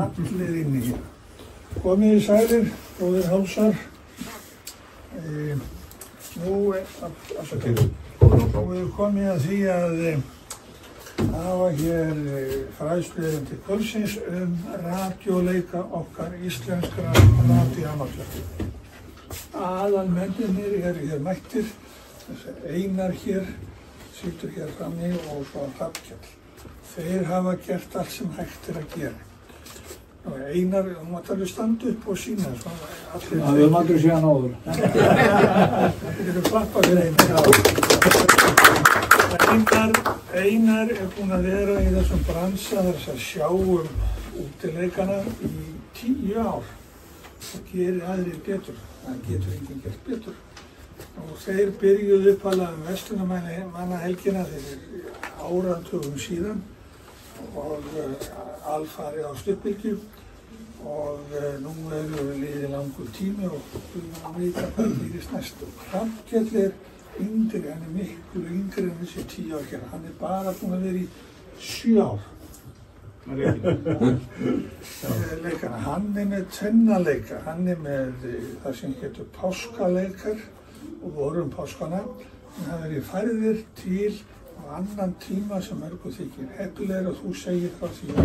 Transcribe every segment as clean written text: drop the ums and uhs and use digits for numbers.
allir inni hér. Komið í sælir, góðir hálsar. Nú er komið að því að hafa hér fræðsluerindi kvöldsins radioleika okkar íslenskra radioamatörra. Aðalmennirnir eru hér mættir, Einar hér, situr hér frammi og svo Hrafnkell. Þeir hafa gert allt sem hægt að gera. Einar, þú mátt alveg standa upp og sína þess. Það vil maður sé hann áður. Þetta eru klappa fyrir Einar er búinn að vera í þessum bransa þess að sjá útileikana í 10 ár. Það gerir aðrir betur. Það getur enginn gert betur. Og þeir byrjuðu upphaflega verslunarmannahelgina fyrir áratugum síðan og alfarið á Stubbylgju og nú liðið langur tími og við veit að það gerist næst. Hrafnkell er yngri, hann er miklu yngri en þessi 10 ár hér. Hann er bara búinn að vera í 7 ár. Leikana. Hann er með tvennaleika. Hann er með það sem getur páskaleikar og vorum páskana. Það verið færðir til á annan tíma sem mörgum þykir heppilegur og þú segir frá því að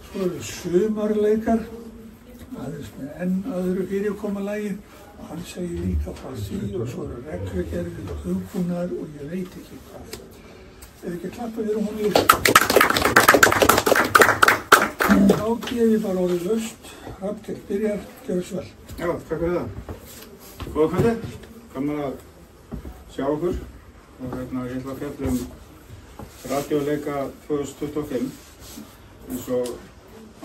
svo eru sumarleikar, aðeins með enn öðru fyrirkomulagi og hann segir líka frá því og svo eru reglugerðir og hugbúnaður og ég veit ekki hvað. Ef ekki klappa fyrir hún líka. Þá gef ég bara orðið laust. Hrafnkell byrjar, gjör svo vel. Já, takk fyrir það. Góða kvöldi, gaman að sjá okkur og ég ætla að fjalla radioleika 2025. Eins og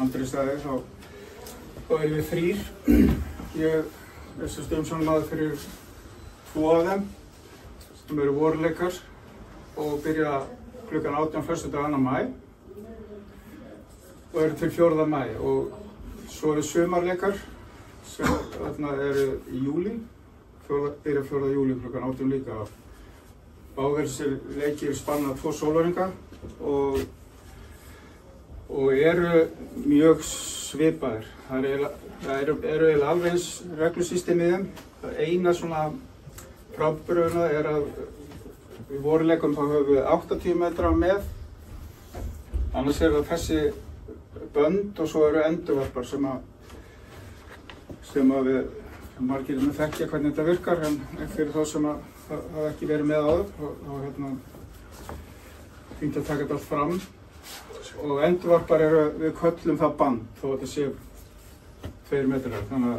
Andri sagði þá erum við 3. Ég er umsjónarmaður fyrir 2 af þeim sem eru vorleikar og byrja klukkan 18 föstudag 2. maí og eru til 4. maí og svo eru sumarleikar sem eru í júlí, byrja 4. júlí klukkan 18 líka. Báðir þessir leikir spanna 2 sólarhringa og eru mjög svipaðir. Það eru eiginlega alveg eins reglusystem í þeim. Það eina svona frábrugðna er að í vorleikum þá höfum við 80 metra með. Annars er það þessi bönd og svo eru endurvarpar sem við margir með þekkja hvernig þetta virkar en fyrir þá sem hafa ekki verið með áður þá fínt að taka þetta allt fram. Og endurvarpar eru, við köllum það band þó að þetta sé 2 metrar. Þannig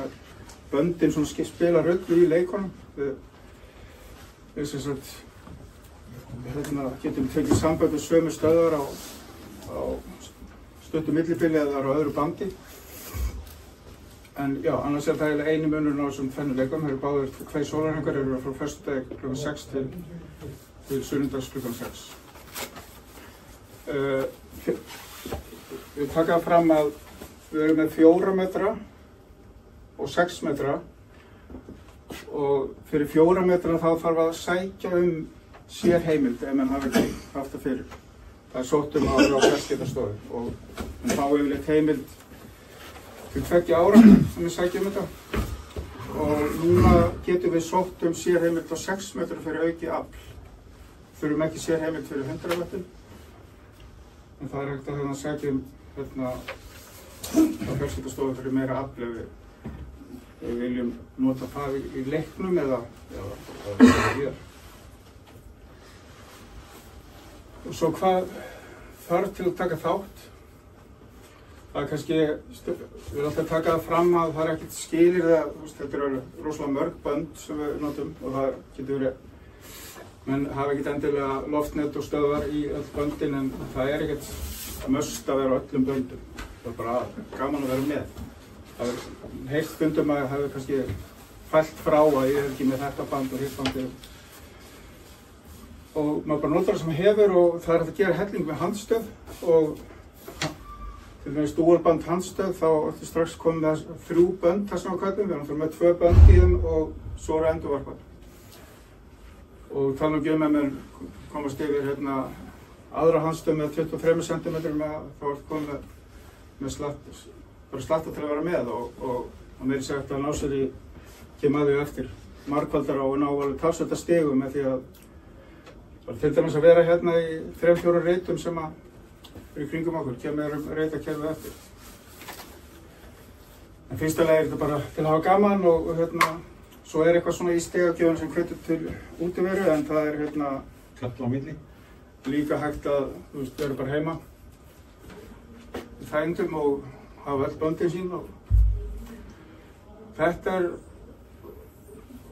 að böndin svona spila rullu í leikunum. Við sem sagt getum tekið samband við sömu stöðvar á stuttu millibili eða á öðru bandi. En já, annars er það eiginlega eini munurinn á þessum tvennuleikum. Það eru báðir 2 sólarhringar, eru frá föstudag klukkan 6 til sunnudags klukkan 6. Við taka fram að við erum með 4 metra og 6 metra og fyrir 4 metra þá þarf að sækja sérheimild ef mann hafi ekki haft það fyrir. Það er sótt á fjarskiptastofu og mann fá yfirleitt heimild til 20 ára sem við sækjum þetta og núna getum við sótt sérheimild á 6 metra fyrir aukið afl. Þurfum ekki sérheimild fyrir 100 vatn. En það er hægt að sækja á fjarskiptastofu fyrir meira afl ef við viljum nota það í leiknum eða hér. Og svo hvað þarf til að taka þátt? Það er kannski, við erum alltaf að taka það fram að það er ekkert skilyrði þetta eru rosalega mörg bönd sem við notum og það getur verið menn hafa ekkert endilega loftnet og stöðvar í öll böndin en það er ekkert að möst að vera á öllum böndum. Það er bara gaman að vera með. Það er heilt stundum að það hefur kannski fælt frá að ég er ekki með þetta band og hitt bandi. Og maður bara notar það sem hefur og það er hægt að gera helling með handstöð og til dæmis dúarband handstöð þá ertu strax komið með 3 bönd þar sem við köllum. Við erum með 2 bönd í þeim og svo eru endurvarpar. Og tala ekki að mér komast yfir aðra handstöð með 23 cm þá ertu komið með slatta til að vera með og meiri sagt að ná sér í kemaðu eftir margfaldara og ná alveg talsvölda stigum með því að til dæmis að vera hérna í 3-4 reitum sem eru í kringum okkur, kemur reitakerfið eftir. En fyrstulega er þetta bara til að hafa gaman og svo er eitthvað svona í stigagjöfun sem hvetur til útiveru en það er Klapp á milli. Líka hægt að, vera bara heima í þægindum og hafa öll böndin sín og þetta er,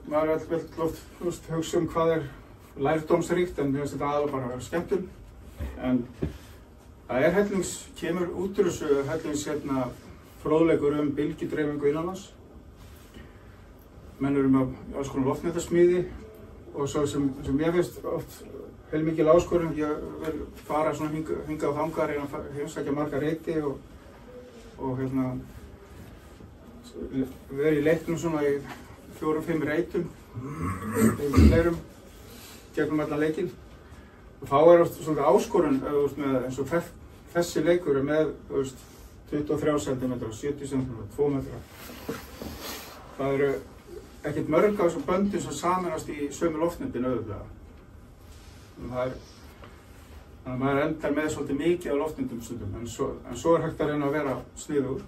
maður er alltaf oft hugsa hvað er lærdómsríkt en mér finnst þetta aðalega bara að vera skemmtun. En það er kemur út úr þessu fróðleikur bylgjudreifingu innanlands. Menn eru með alls konar loftnetasmíði og svo sem ég finnst oft heilmikil áskorun. Ég vil fara svona hingað og þangað, reyna að heimsækja marga reiti og vera í leiknum svona í 4-5 reitum, leirum, gegnum allan leikinn. Og þá er oft svona áskorun eins og þessi leikur er með 23 cm, 70 cm, 2 metra. Það eru ekkert mörg af þessum böndum sem saminast í sömu loftnetin auðvitað. Þannig að maður endar með svolítið mikið af loftnetum stundum, en svo er hægt að reyna að vera sniðugur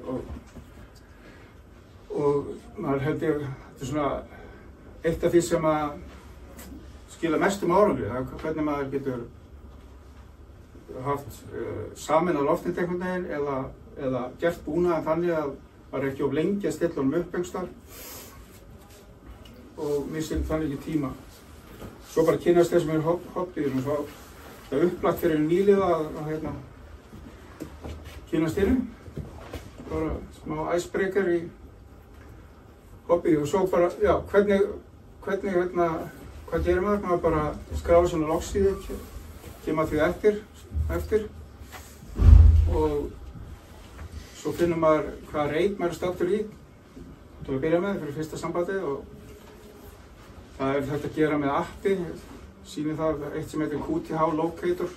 og maður held ég, þetta er svona eitt af því sem að skila mestum árangri, það er hvernig maður getur haft sameinað loftnet einhvern veginn eða gert búnaðinn þannig að maður er ekki of lengi að stilla honum upp einhvers staðar og missir þannig ekki tíma. Svo bara kynnast þeir sem eru hobbyir og svo það er upplagt fyrir nýliða að kynnast þeirri. Bara smá icebreaker í hobby og svo bara, já, hvernig hvað gerir maður? Maður bara skráir svona loggsíðu, kemur því eftir og svo finnur maður hvaða reit maður er staddur í til að byrja með fyrir fyrsta sambandið og það er hægt að gera með appi, sýnir það eitt sem heitir QTH Locator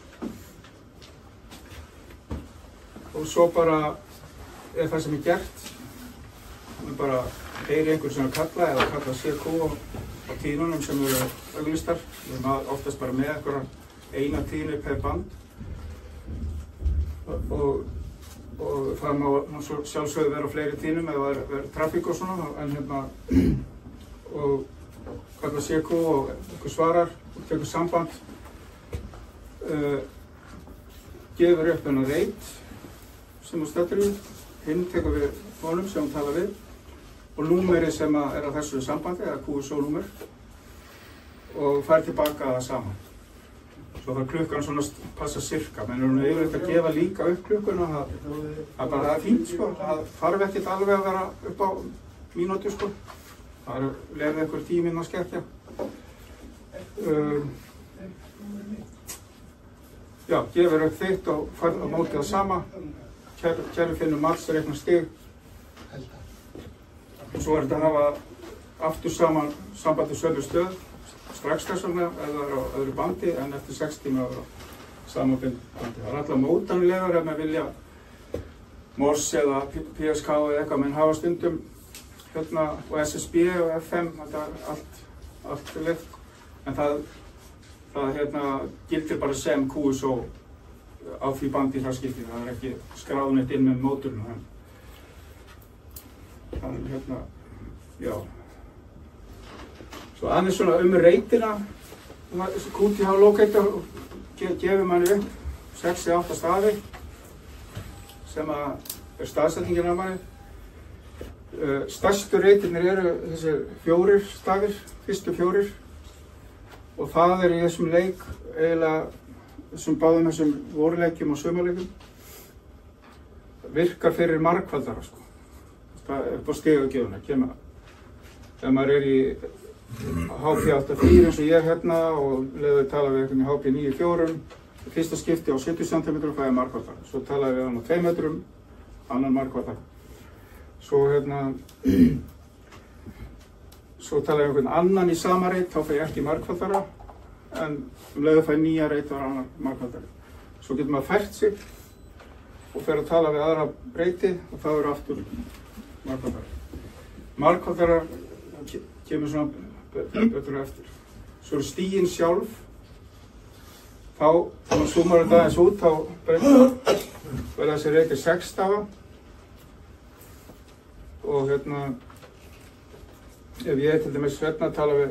og svo bara er það sem er gert, maður bara heyri einhver sem er kalla eða kalla CQ á tíðnunum sem eru auglýstar, við erum oftast bara með einhverja eina tíðnu per band og það má sjálfsögðu vera á fleiri tíðnum eða vera trafík og svona en og kalla CQ og einhver svarar og tekur samband gefur upp þennan reit sem þú staddur í, hinn tekur við honum sem hún talar við og númerið sem er á þessu sambandi eða QSO-númer og fær tilbaka það saman. Svo þarf klukkan svona að passa sirka, menn er yfirleitt að gefa líka upp klukkuna, það er fínt sko, það þarf ekkert alveg að vera upp á mínútu sko. Það lefði einhver tíminn að skekkja. Já, gefur upp þitt og fær á móti það sama. Kerfi finnur mats, reiknar stig. Svo er þetta að hafa aftur saman sambandi sömu stöð, strax þess vegna ef það er á öðru bandi en eftir 6 tíma á sama bandi. Það er alltaf mótanlegar ef maður vilja Morse eða PSK eða eitthvað, menn hafa stundum og SSB og FM, þetta er allt leitt, en það gildir bara sem QSO á því bandi í hraðskipti, það er ekki skráðnett inn með mótorinu. Þannig já. Svo aðeins svona reitina, QTH Locator gefur manni upp 6-8 staði sem er staðsetningin af manni. Stærstu reitirnir eru þessir 4 stafir, fyrstu 4 og það er í þessum leik eiginlega báðum þessum vorleikjum og sumarleikum virkar fyrir margfaldara sko. Það er upp á stigagjöfuna, þegar maður er í HP 8.4 eins og ég og leiði tala við einhvern í HP 9.4 fyrsta skipti á 70 cm það er margfaldara, svo talaði við hann á 2 metrum, annan margfaldara. Svo talaði einhvern annan í sama reit, þá fæ ég ekki margfaldara, en leiði fæ nýja reit var annar margfaldari. Svo getur maður fært sig og fer að tala við aðra breyti og þá eru aftur margfaldarar. Margfaldarar kemur svona betur eftir. Svo eru stigin sjálf. Þá, þegar maður zoomar þetta aðeins út, þá verða þessi reykir 6 stafa. Og hérna, ef ég til dæmis hérna að tala við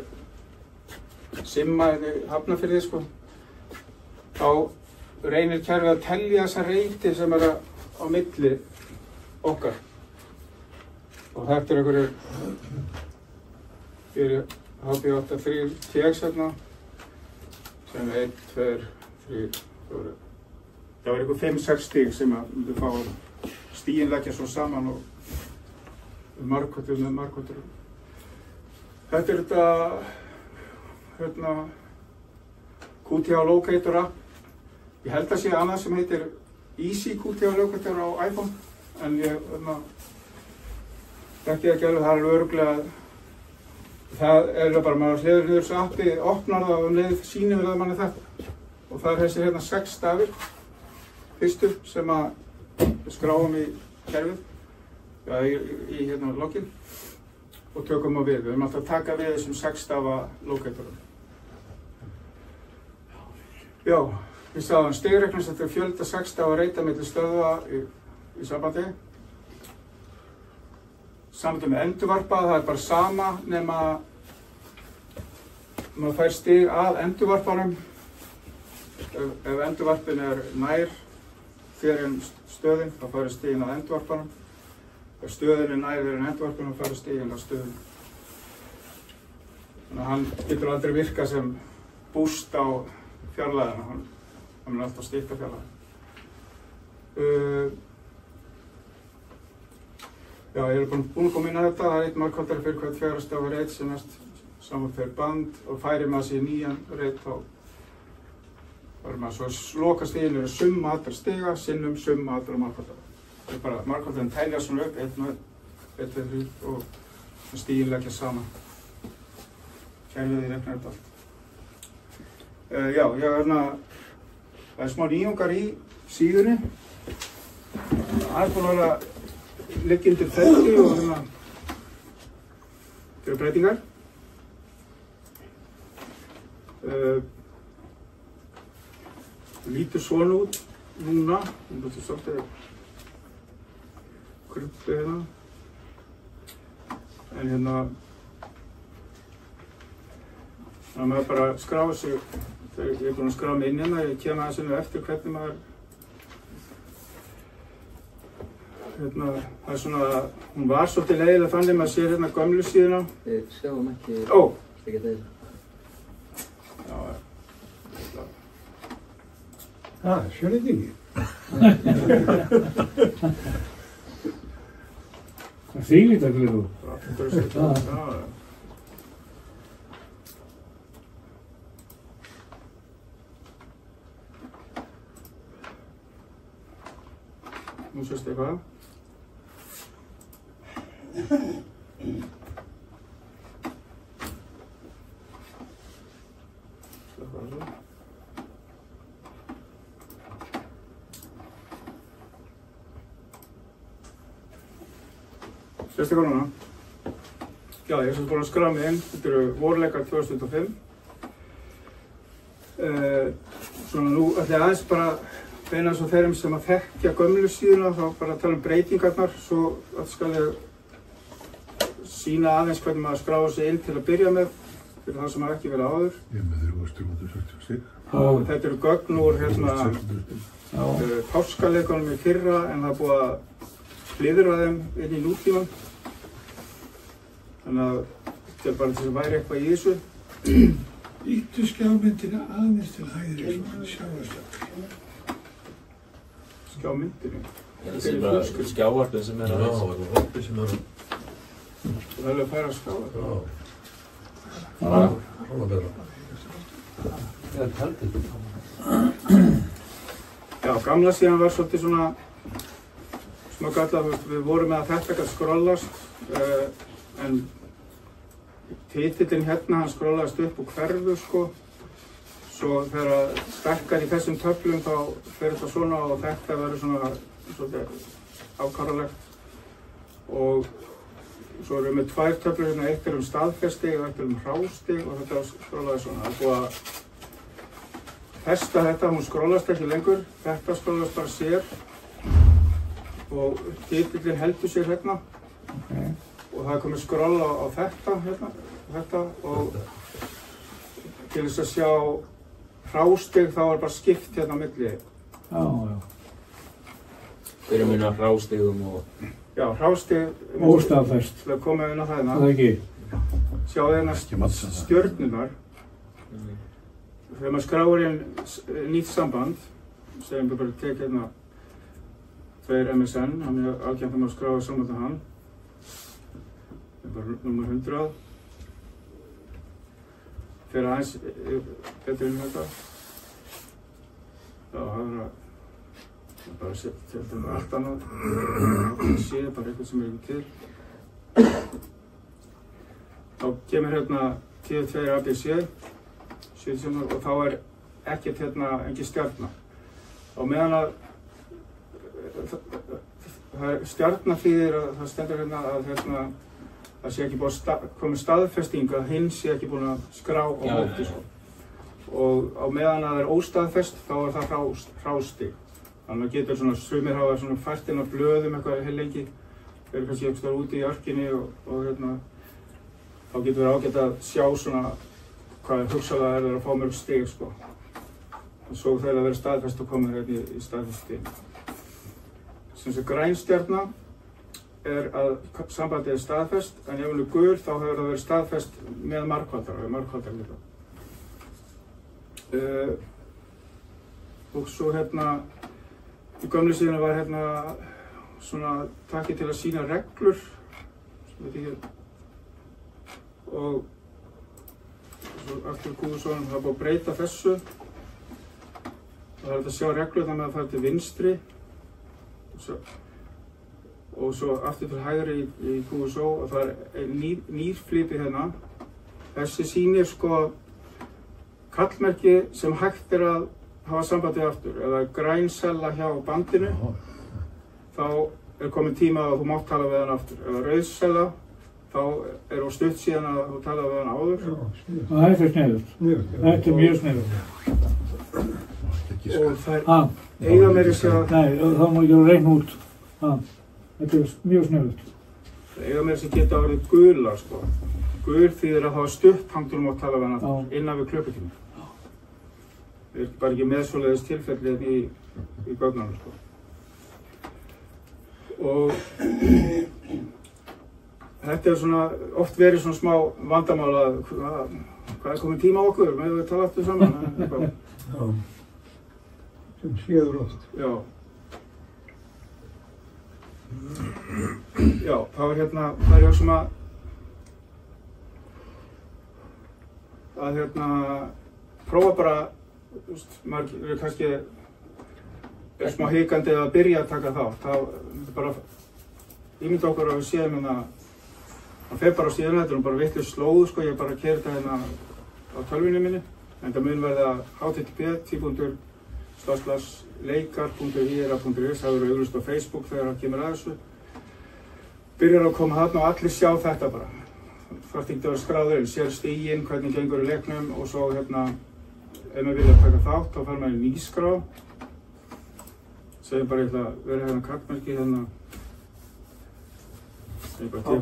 Simma í Hafnarfirði, sko, þá reynir kerfið að telja þessa reyti sem eru á milli okkar. Og þetta einhverju fyrir HB83TX hérna, sem 1, 2, 3, 4. Það var einhver 5-6 stig sem að myndi fá stigin leggja svo saman og margkvöldur með margkvöldur. Þetta þetta hérna QTH Locator app. Ég held að sé annað sem heitir Easy QTH Locator á iPhone, en ég þekki ekki alveg, það er örugglega, það er bara maður hliður niður þessu appi, opnar það og leið sýnir við að manni þetta. Og það er þessir hérna 6 stafir, fyrstu, sem að við skráum í kerfið, ja, í hérna login, og tökum á við. Við erum alltaf að taka við þessum 6 stafa locatorum. Já, við sagðum stigreiknast, þetta er fjölda 6 stafa reita milli stöðva í sambandi. Sambandi með endurvarpa, það er bara sama nema maður fær stig að endurvarpanum ef endurvarpin er nær þér en stöðin, þá fær stigin að endurvarpanum. Ef stöðin er nær þér en endurvarpanum, þá fær stigin að stöðin. Þannig að hann getur aldrei virka sem boost á fjarlæðina, hann mun alltaf stytta fjarlæðina. Já, ég er búinn að koma inn á þetta, það er 1 margkvaldari fyrir hvert 4 stafa reit sem næst saman fyrir band, og færir maður sér nýjan reit, þá færir maður svo loka stigin eru summa allra stiga, sinnum summa allra margkvaldara. Það er bara margkvaldarinn telja svona upp, 1, 2, 3 og stigin leggja saman. Kerfið í reiknar þetta allt. Já, það er smá nýjungar í síðunni. Það er búinn að vera liggja undir ferli og gera breytingar. Lítur svona út núna, þetta er svolítið krumpu hérna. En hérna, það maður bara skráði sig, þegar ég er búinn að skráða mig inn hérna, ég kem aðeins inn eftir hvernig maður hérna, það er svona, hún var svolítið leiðilega þannig, maður sér hérna gömlu síðuna. Við sjáum ekki stikja þeir. Já, Sérðu þetta ekki? Það þýlir þetta gleru. Nú sést eitthvað. Sést eitthvað núna? Já, ég er svo búinn að skrá mig inn. Þetta eru vorleikar 2005. Svona nú ætla ég aðeins bara beina svo þeirrum sem að þekkja gömlu síðuna, þá bara að tala um breytingarnar, svo skal ég sýna aðeins hvernig maður skráði sig inn til að byrja með, fyrir það sem hafa ekki verið áður. Ég er með 3.360 og þetta eru gögn úr hérna páskaleikunum í fyrra, en það er búið að hliðra þeim inn í nútíman. Þannig að þetta er bara til að væri eitthvað í þessu. Ýttu skjámyndina aðeins til hægri, svo hann sjáast það. Skjámyndinu? Það er bara skjávarpið sem er að það var hoppið sem er Það er alveg að færa skjávarpið. svona betra. Það er taldið. Já, gamla síðan var svolítið svona smá galla, við vorum með að þetta gæti skrollast, en titillinn hérna, hann skrollaðist upp og hverfu, sko. svo þegar stækkar í þessum töflum þá fer þetta svona og þetta verður svona svolítið ákvarðalegt. Og svo erum við 2 töflur hérna, eitt staðfestig og eitt hrástig og þetta skrólaði svona. Það er búið að festa þetta, hún skrólast ekki lengur, þetta skrólast bara sér og titillinn heldur sér hérna. Og það er komið skroll á þetta hérna, og til þess að sjá hrástig þá er bara skipt hérna á milli. Já. Hver er munur á hrástigum og... Já, hrástig... Óstaðfest. Það komið inn á það hérna. Það ekki. Sjáðu hérna stjörnunar. Þegar maður skráir inn nýtt samband, segjum við bara tekið hérna 2 MSN, hann er algjönd að maður skráir samband á hann. Það er bara nummer 100. Fyrir aðeins betur inn þetta. Já, það er bara að setja þetta allt annað. Það sé bara eitthvað sem er ekki til. Þá kemur hérna 10.2 ABC, 70 og þá er ekkert hérna, engin stjarna. Og meðan að stjarna þýðir að það stendur hérna að það sé ekki búið að koma staðfesting að hinn sé ekki búin að skrá á móti svo. Og á meðan að það er óstaðfest þá er það hrástig. Þannig að getur svona sumir hafa svona fært inn á blöðum eitthvað heil lengi. Þeir eru kannski eitthvað úti í örkinni og hérna þá getur við ágætt að sjá svona hvað hugsalega er að fá mörg stig sko. Og svo þegar það verður staðfest og komið hérna í staðfest stig. Sem sé grænstjarna er að sambandið er staðfest, en ef hún er gul þá hefur það verið staðfest með margfaldar líka. Og svo hérna, í gömlu síðan var hérna svona takki til að sýna reglur, og svo aftur Google-sonum það er búið að breyta þessu. Það er hægt að sjá reglur þannig að það fara til vinstri. Og svo aftur til hægri í QSO og það er nýr flipi hérna. Þessi sýnir sko kallmerki sem hægt er að hafa sambandið aftur. Ef það er græn sella hjá bandinu, þá er komin tíma að þú mátt tala við hann aftur. Ef það er rauð sella, þá er á stutt síðan að þú tala við hann áður. Það er fyrir sniðugt. Þetta er mjög sniðugt. Og það eiga meiri sér að... Nei, þá má ekki reyna út. Þetta er mjög sniðugt. Það eiga meiri sér geta orðið gula sko. Gul þýðir að hafa stutt hangtur um að tala við hann innan við klukkutíma. Það er bara ekki með svoleiðis tilfelli í gögnunum sko. Og þetta er svona, oft verið svona smá vandamál að hvað er komin tíma á okkur, við tala aftur saman. Sem séður oft. Já. Já, þá er hérna, það er ég að hérna, prófa bara, maður er kannski smá hikandi að byrja að taka þátt. Það bara ímynda okkur að við séum hérna, það fer bara á síðan, þetta er bara vitlaus slóð, sko, ég bara keyri þetta hérna á tölvunni minni. En það mun verða http://leikar.ira.is, það verður auglýst á Facebook þegar það kemur að þessu. Byrjar að koma þarna og allir sjá þetta bara. Það þýtti að vera skráður inn, sér stiginn, hvernig gengur í leiknum og svo hérna, ef maður vilja taka þátt, þá fær maður í nýskrá. Segjum bara ég ætla að vera hérna kallmerki hérna. Segjum bara 8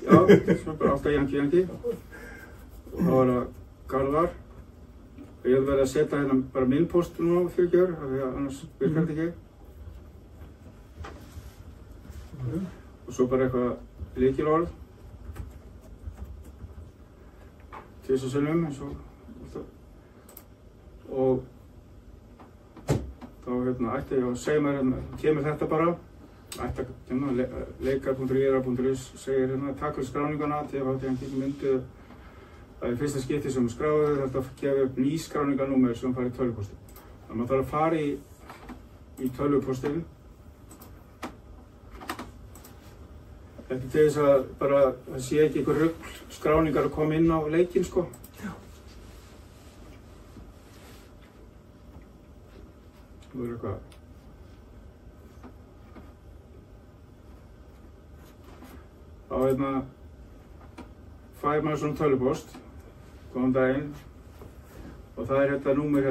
já, svo bara 8 Janki. Og þá er það Garðar. Ég hef verið að setja hérna bara minn post núna fyrir gjör, af því að annars virkar þetta ekki. Og svo bara eitthvað lykilorð. Tvisvar sinnum eins og alltaf. Og þá hérna ætti ég að segja mér hérna, kemur þetta bara. Ætti að hérna, leikar.ira.is segir hérna, takk fyrir skráninguna, til að þið myndu. Það er fyrsta skipti sem skráðu, þetta gefa upp nýskráningarnúmer sem fara í tölvupóstinn. Þannig að maður þarf að fara í tölvupóstinn. Þetta er til þess að bara það sé ekki einhver rugl skráningar að koma inn á leikinn sko. Nú eitthvað. Þá fær maður svona tölvupóst, góðan daginn, og það þetta númer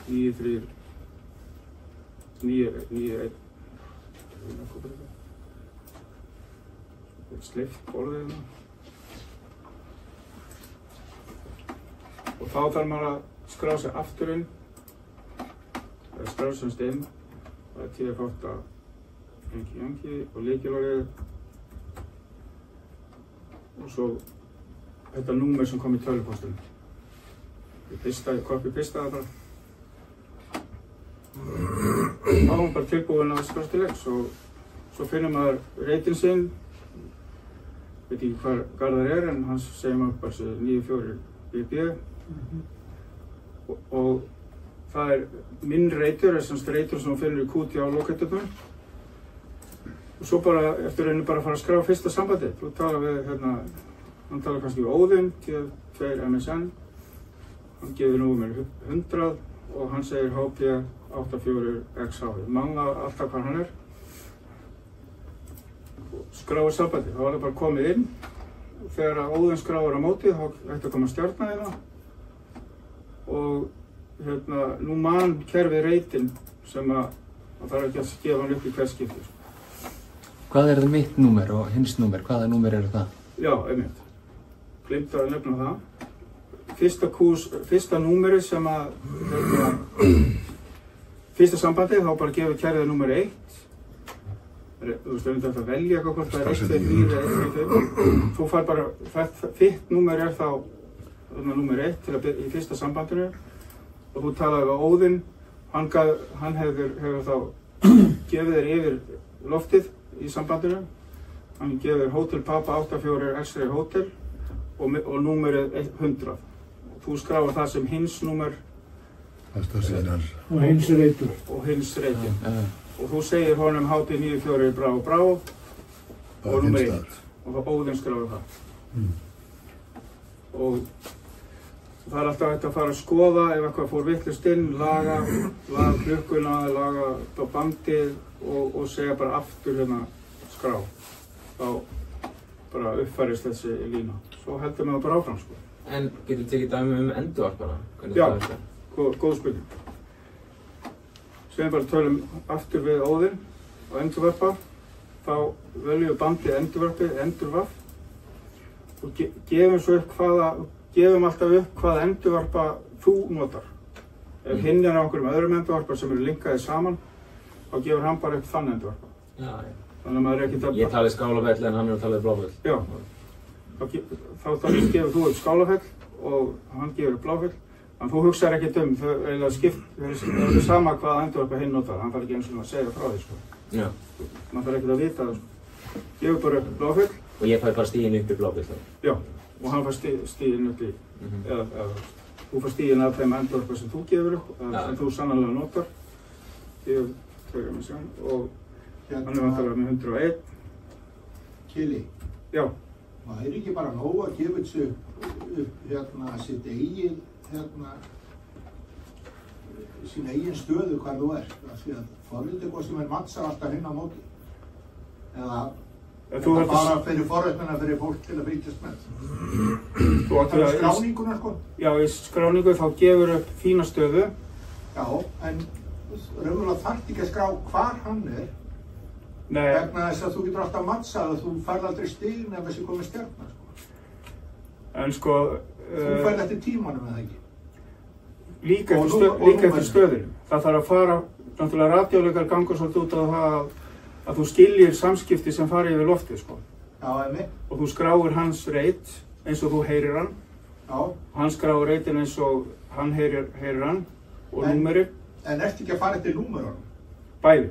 93991. Sleift borðið og þá þarf maður að skrá sig aftur inn, eða skrá semst inn, það 10-8 Yankee og lykilorðið og svo þetta númer sem kom í tölvupóstunum. Copy-pastaði bara. Þá var bara tilbúin að skrást til leiks og svo finnur maður reitinn sinn. Veit ekki hvar Garðar en hann segir maður bara 94 BB og það minn reitur, semst reitur sem þú finnur í kúti á lokettöfnum og svo bara eftir rauninni bara að fara að skrá fyrsta sambandið. Þú talar við hann talar kannski við Óðinn, 2 MSN, hann gefur númer 100 og hann segir HP 84XH. Mangla alltaf hvað hann skráir sambandi, þá var það bara komið inn. Þegar Óðinn skráir á mótið, þá ætti að koma stjarna hérna. Og nú man kerfið reitinn sem að þarf ekki að gefa hann upp í hvert skipti. Hvað er það mitt númer og hins númer? Hvaða númer eru það? Já, einmitt. Gleymdi að nefna það. Fyrsta númerið sem að fyrsta sambandið, þá bara gefur kerfið númer 1. Þú veist, við höfum að velja eitthvað hvort það 1, 2, 3 eða 1, 2. Þú fær bara, þitt númer þá númer 1 til að í fyrsta sambandinu og þú talaði við Óðinn, hann hefur þá gefið þér yfir loftið í sambandinu. Hann gefur Hotel Papa 84 X-Ray Hotel og númerið 100. Þú skráir það sem hins númer og hins reitur. Og hins reitin. Og þú segir honum HP 94 Bravo og númer 1 og það Óðinn skráir það. Og það alltaf hægt að fara að skoða ef eitthvað fór vitlaust inn, laga klukkuna, laga bandið og segja bara aftur skrá. Þá bara uppfærist þessi lína. Svo heldur maður bara áfram, sko. En getur tekið dæmi endurvarpana? Já, góð spurning. Sem bara tölum aftur við Óðinn og endurvarpa. Þá veljum við bandið endurvarp og gefum alltaf upp hvaða endurvarpa þú notar. Ef hinn á einhverjum öðrum endurvarpa sem eru linkaðir saman, þá gefur hann bara upp þann endurvarpa. Já. Þannig að maður ekkert að... Ég talið Skálafell en hann talið Bláfell. Já. Þá gefur þú upp Skálafell og hann gefur upp Bláfell. En þú hugsaðir ekkert þau eiginlega skipt, það er sama hvaða endurvarpa hinn notar. Hann þarf ekki eins og að segja frá því, sko. Já. Man þarf ekkert að vita það, sko. Gefur bara upp Bláfell. Og ég fæ bara stíginn upp í Bláfell þá? Já. Og hann fær stíginn upp í, eða þú fær stíginn af þeim endurvarpa sem þú gefur upp, sem þú sannarlega notar. Gefur 2 MSN og hann vantarlega með 101. Kili. Já. Það ekki bara nóg að gefa þessu upp sitt eigin, sín eigin stöðu hvar þú ert. Því að forritið eitthvað sem mattsar alltaf hinn á móti. Eða bara fyrir forrituna fyrir fólk til að brýtast með. Það er skráninguna, sko. Já, í skráningu þá gefur upp þína stöðu. Já, en raunverulega þarf ekki að skrá hvar hann er. Nei. Vegna þess að þú getur alltaf mattsað og þú færð aldrei stig nefn þessi komið stjarnar, sko. En sko... Þú færð eftir tímanum eða ekki? Líka eftir stöðunum. Það þarf að fara, náttúrulega radíóleikar gangur svolítið út á það að þú skiljir samskipti sem fara yfir loftið, sko. Já, einmitt. Og þú skráir hans reit eins og þú heyrir hann. Já. Og hann skráir reitin eins og hann heyrir hann og númerið. En ertu ekki að fara eftir númerunum? Bæði.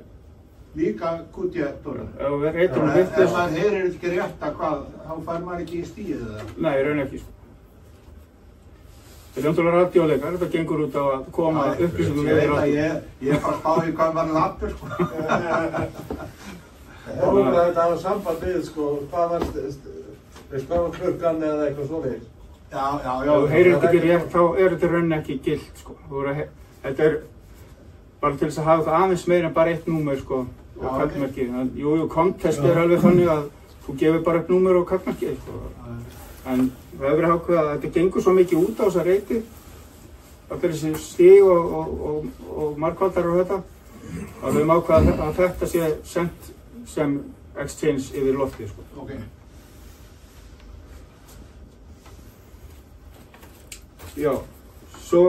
Líka QT-dóra? Ef maður heyrir ekki rétt að hvað, þá fær maður ekki í stíðið eða? Nei, raun ekki, sko. Þetta er náttúrulega radíóleikar, þetta gengur út á að koma upplýsingum yfir radíó. Ég er bara spáð í hvað maður lappur, sko. Þetta hafa samband við, sko, hvað var klukkan eða eitthvað svoleiðis? Já. Ef þú heyrir þetta ekki rétt, þá er þetta raun ekki gilt, sko. Þetta er bara til þess að hafa það aðeins meira en bara eitt númer sko og kallmerki. Jú, kontest alveg þannig að þú gefur bara upp númer og kallmerki sko. En það hefur verið ákveðið að þetta gengur svo mikið út á þessa reyti, allir þessi stig og markvaldar og þetta, að við höfum ákveðið að þetta sé sendt sem exchange yfir loftið sko. Ok. Já, svo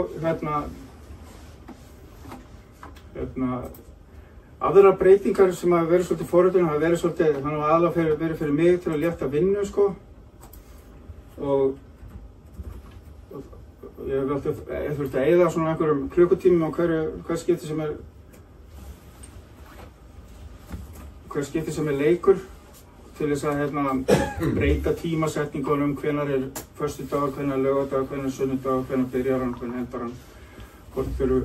aðra breytingar sem hafa verið svolítið forritunum hafa verið svolítið, þannig að aðalega verið fyrir mig til að létta vinnu sko og ég hef alltaf þurft að eyða svona einhverjum klukkutímum á hver skipti sem er leikur til þess að breyta tímasetningunum, hvenær er föstudagur, hvenær er laugardagur, hvenær er sunnudagur, hvenær byrjar hann, hvenær endar hann, hvort fyrir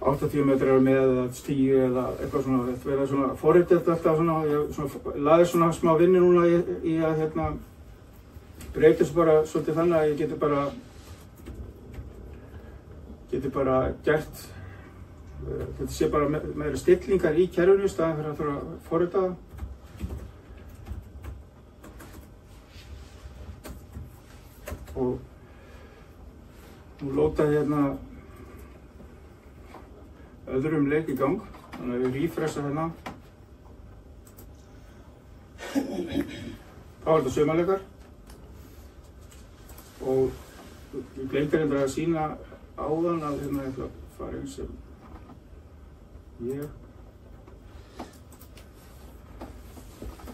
80 metrar með eða 10 eða eitthvað svona, þetta verða svona forritið alltaf svona, ég laði svona smá vinnu núna í að breyta þessu bara svolítið þannig að ég geti bara gert, þetta sé bara meira stillingar í kerfinu í staðinn fyrir að þurfa að forrita það. Og nú lótaði öðrum leik í gang, þannig að við refresha hérna. Þá var þetta sumarleikar og ég gleymdi hérna að sýna áðan að ég ætla að fara eins sem ég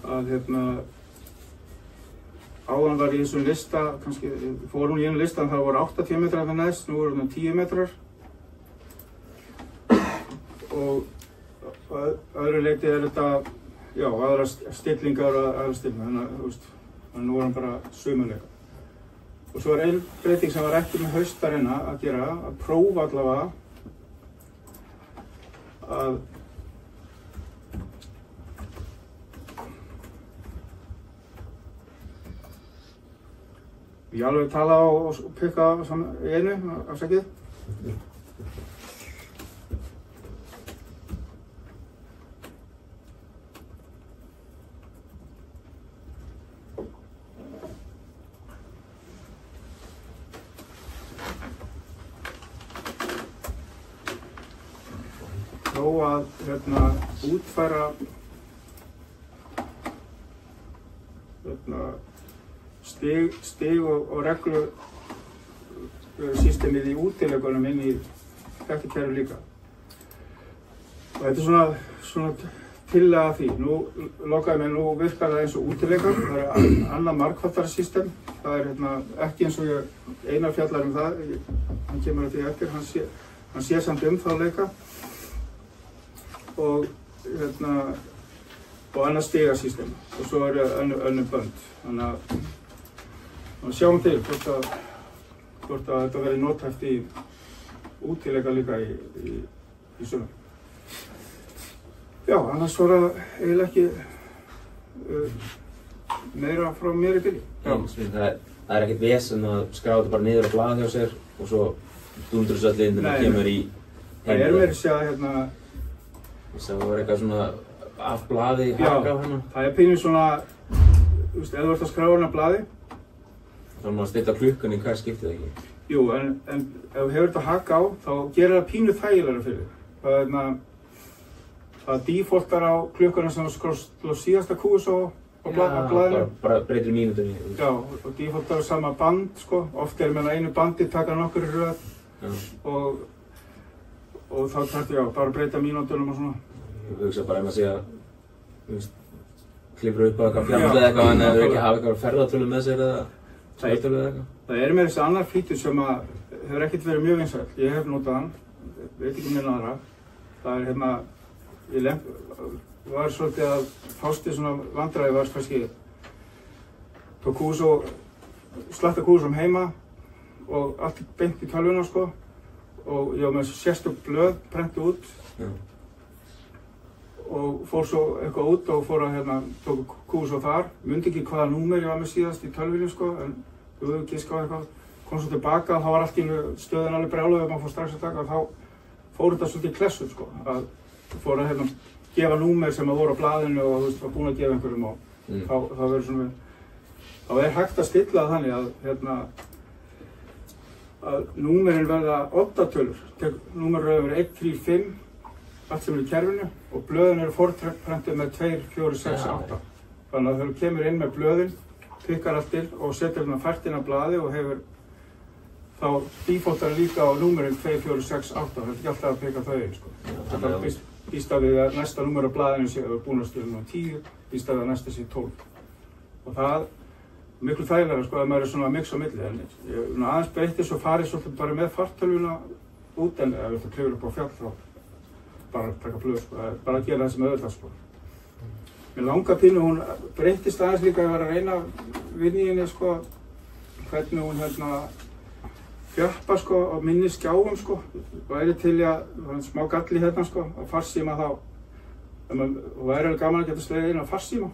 að áðan var í þessum lista, kannski fórum í einu lista en það voru 80 metrar fyrir neðst, nú voru 10 metrar og öðru leiti þetta, já, aðra stillingar og aðra stillingar, þannig að nú voru hann bara sumarleika. Og svo var ein breyting sem var ekki með haustarina að gera, að prófa allavega að ég alveg tala og pikka í einu, afsakið. Þó að útfæra stig og reglu systemið í útileikunum inn í þetta kerfi líka. Og þetta er svona tillaga því. Nú lokaði mig, nú virkar það eins og útileikar, það er annað markvallarsystem. Það er ekki eins og Einar fjallar það, hann kemur að því eftir, hann sé samt þá leika. Og annað stigasystem og svo eru önnur bönd. Þannig að sjáum til hvort að þetta verði nothæft í útileika líka í sumar. Já, annars var það eiginlega ekki meira frá mér í byrju. Já, það er ekkert vesen að skráða þetta bara niður á blað hjá sér og svo dúndur þessu allir inn og kemur í heimilið. Það er meira að segja það var eitthvað svona af blaði haka á hérna. Það er pínu svona, ef þú ert að skráða hérna blaði. Þá er maður að stilla klukkan í hver skiptið ekki. Jú, en ef þú hefur þetta haka á, þá gerir það pínu þægilegra fyrir þig. Það defaultar á klukkuna sem skrást á síðasta QSO á blaðinu. Bara breytir mínútunni. Já, og defaultar á sama band, sko. Oft er með einu bandi taka nokkur í röð. Og þá þarf ég bara að breyta mínútunum og svona. Ég hugsa bara að sé að klifra upp á eitthvað fjall eða eitthvað en ef þau ekki hafa eitthvað ferðartölu með sér eða sæltölu eða eitthvað. Það er með þessi annar fítur sem hefur ekkert verið mjög vinsæll. Ég hef notað hann, veit ekki minna aðra. Það er ég var svolítið að fást í svona vandræði var kannski tók slatta QSO heima og allt beint í tölvuna sko. Og ég var með sérstök blöð prentu út og fór svo eitthvað út og fór að tók QSO þar. Mundi ekki hvaða númer ég var með síðast í tölvunni sko, en þú giska á eitthvað. Kom svo tilbaka og þá var allt í stöðin alveg brjáluð og maður fór strax að taka og þá fór þetta svolítið klessu, sko, að fór að hérna gefa númer sem að voru á blaðinu og þú veist, var búin að gefa einhverjum og þá verður svona, þá hægt að stilla það þannig að hérna, að númerin verða oddatölur, númerröður 1, 3, 5, allt sem er í kerfinu og blöðin eru forprentuð með 2, 4, 6, 8. Þannig að þegar þú kemur inn með blöðin, pikkar allt til og setur hérna fært inn á blaði og hefur þá defaultar líka á númerin 2, 4, 6, 8. Það er ekki alltaf að pikka þau inn, sko. Þetta býst af við að næsta númer á blaðinu sé að búin að stila 10, býst af við að næsta sé 12. Og það miklu þægilega, sko, að maður er svona að mixa á milli. En ég aðeins breytti svo farið svolítið bara með fartölvuna út en ef þú ert að klifra upp á fjall þá bara taka blöð, sko, bara að gera það sem auðvitað, sko. Mér langar pínu, hún breyttist aðeins líka að ég var að reyna vinna í henni, sko, hvernig hún hérna fjappa, sko, á minni skjáum, sko. Væri til að, það var smá galli hérna, sko, á farsíma þá. Og væri alveg gaman að geta slegið inn á farsíma.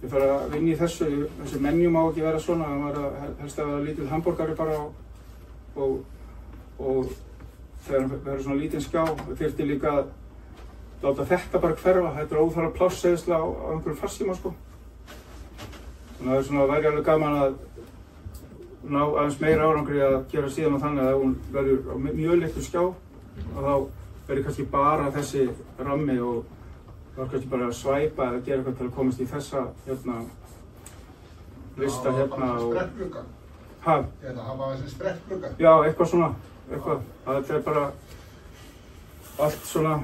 Ég þarf að vinna í þessu menju má ekki vera svona, það var helst að vera lítill hamborgari bara og þegar það verður svona lítinn skjá, það þyrfti líka að láta þetta bara hverfa, þetta er óþarfa pláss eðislega á einhverjum farsíma, sko. Þannig að það er svona væri alveg gaman að ná aðeins meira árangri að gera síðan og þannig að hún verður á mjög litlu skjá og þá verður kannski bara þessi rammi og það var kannski bara að svæpa eða gera eitthvað til að komast í þessa hérna lista hérna og... Sprettglugga? Hæ? Eða hafa þessi sprettglugga? Já, eitthvað svona, eitthvað. Þetta er bara allt svona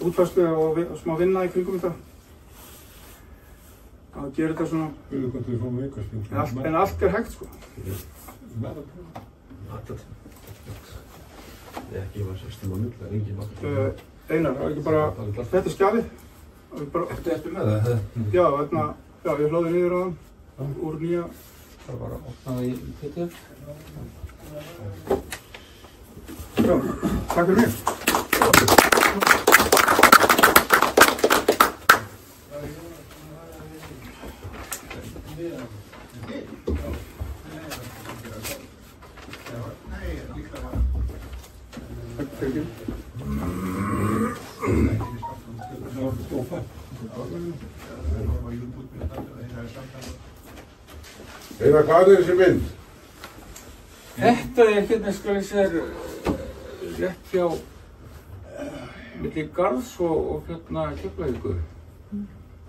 útfærslu og smá vinna í kringum þetta. Að gera þetta svona... Við hvað þau fórum eitthvað En allt er hægt, sko. Ekki var 16 á null, það er engin matur. Einar, það er ekki bara... Þetta er skjalið. Ertu eftir með það? Já, hérna, já, ég hlóði niður á hann úr nýja... Það var bara að opna það í PDF. Já, takk fyrir mig. Einar, hvað er þessi mynd? Þetta er hérna, skal ég segja, rétt hjá milli Garðs og hérna Keflavíkur.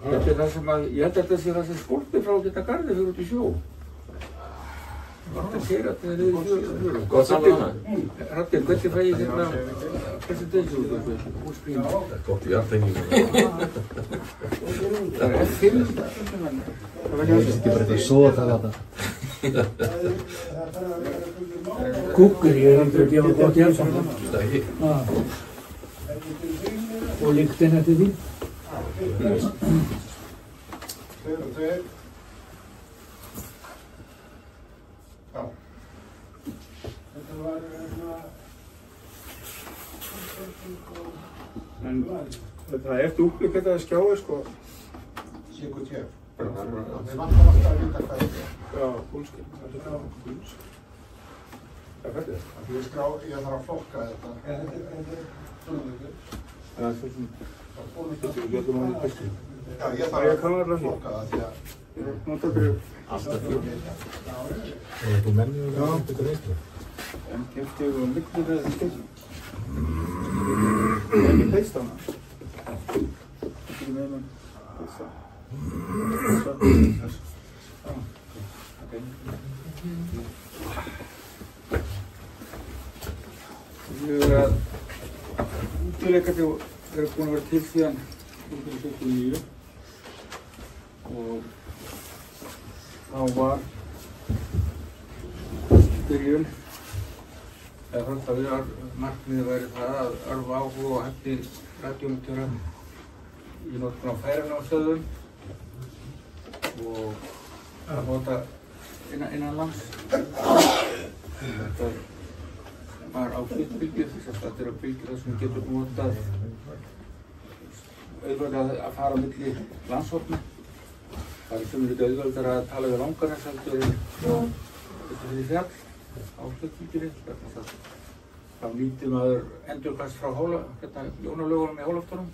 Þetta er það sem að, ég held að þetta sé það sem skólpi frá hérna Garði fyrir út í sjó. Þetta er að það er niður í fjöru. Góð saman hana. Hrafnir, hvernig fæ ég hérna þessi degi út af þessu húsgrími? Það er gott í aftengingu. Það er F5. Ég veist ekki bara þetta svo að taka þetta. Kúkur, ég er aldrei að gefa gott í halsan. Og lyktin eftir því. Tveir. Já. En það er dúplikataði skjáir, sko. CQT. Við vantum alltaf að vita hvað þetta er. Já, fullskip. Það er fullskip. Hvað er þetta? Ég þarf að flokka þetta. Það er svona... Ég ætlum að það er besti. Já, ég þarf að flokka það því að... Nota fyrir... Alltaf fyrir. Og þú mennir það að þetta reyslu? En kemst ég og miklu með þetta skeið. Það er ekki peist á hana. Þetta er með mann. Þessa. Já. Ok. Við verðum að útileikandi eru búin að vera til síðan 1979 og þá var byrjun eða framst að markmiðið væri það að örva áhuga og hætti radíómyndatöra í notkun á færanámsstöðum og að nota innan lands. Þetta var á flytbylgju, þess að þetta er á bylgju þar sem getur notað auðvitað að fara á milli landshorna. Það er sem líka auðvitað að tala við langarnes heldur en þetta fyrir fjall á flytbylgjunni. þá nýtir maður endurkast frá ljónalögunum í hóloftunum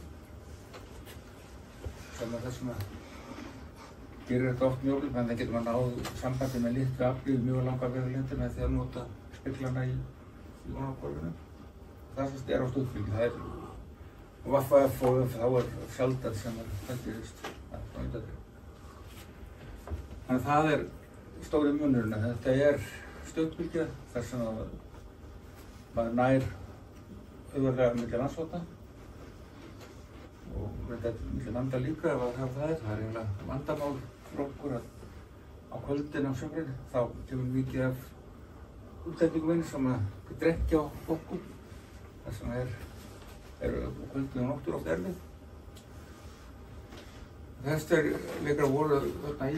sem er þess að gerir þetta oft mjög en það getur maður náð sambandi með litlu aflið mjög langa vegalengdir með því að nota speglana í ljónagólfinu. Það sem er á stuðbylgi, það er VFF og þá er sjaldan sem það gerist á Índadri. Þannig að það er stóri munurinn. Þetta er stuðbylgja þar sem að maður nær auðvitað milli landshluta og þetta milli landa líka ef það er. Það er eiginlega vandamál fyrir okkur að á kvöldin á sumrin þá kemur mikið af útlendingum inn sem að drekkja á okkur þar sem er kvöldin og nóttur oft erfið. Þessir leikar voru þarna í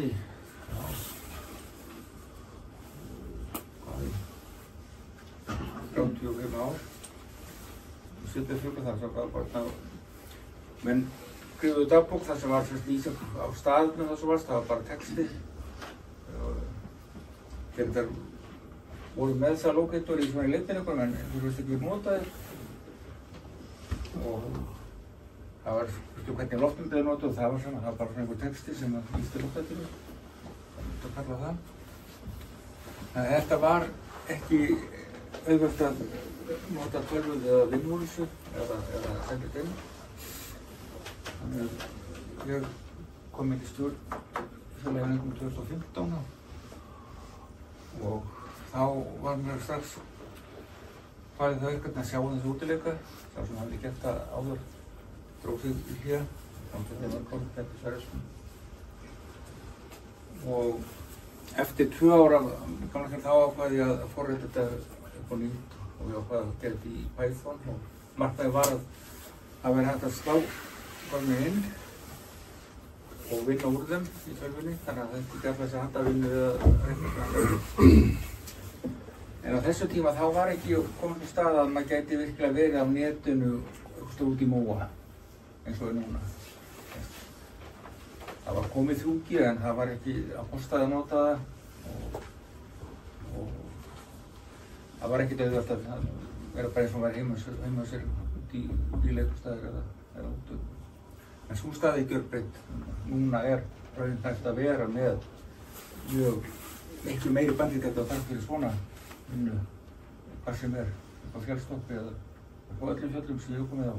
35 ár. Sýttið fyrir þar sem var bara menn skrifuðu dagbók þar sem var lýsing á staðnum þar sem varst, það var bara texti. Þeir voru með það lókeitur í svona leitinleikum en þú veist ekki notaðir. Og það var hvernig loftmyndið er notað og það var svona, það var bara svona einhver texti sem lýsti lókeitinu. Það myndi að kalla það. En þetta var ekki auðvelt að nota tölvuð eða vinnhúlsu eða senda þetta inn. Þannig að ég kom inn í stjórn félaginu 2015 og þá var mér strax farið það verkefni að sjá þessu útileika. Sá sem hafði gert það áður dróð sig í hlé, þetta var komið Petur Sverrisson. Og eftir 2 ára þá ákvaði ég að forrita þetta upp á nýtt og ég ákvaði að gera þetta í Python og markmiðið var að það væri hægt að slá gögnin inn og vinna úr þeim í tölvunni, þannig að þetta gaf þess að handavinnu við að reikna. En á þessu tíma þá var ekki komin í stað að maður gæti virkilega verið á netinu út í móa eins og núna. Það var komið 3G en það var ekki að kostaði að nota það og það var ekkert auðvelt að vera bara eins og væri heima sér út í bíleikustæðir eða út. En sú staði er gjörbreytt. Núna er raunhæft að vera með mjög miklu meiri bandíkætti á þar fyrir svona vinnu, hvað sem er, upp á fjallstoppi eða upp á öllum fjöllum sem ég hef komið á.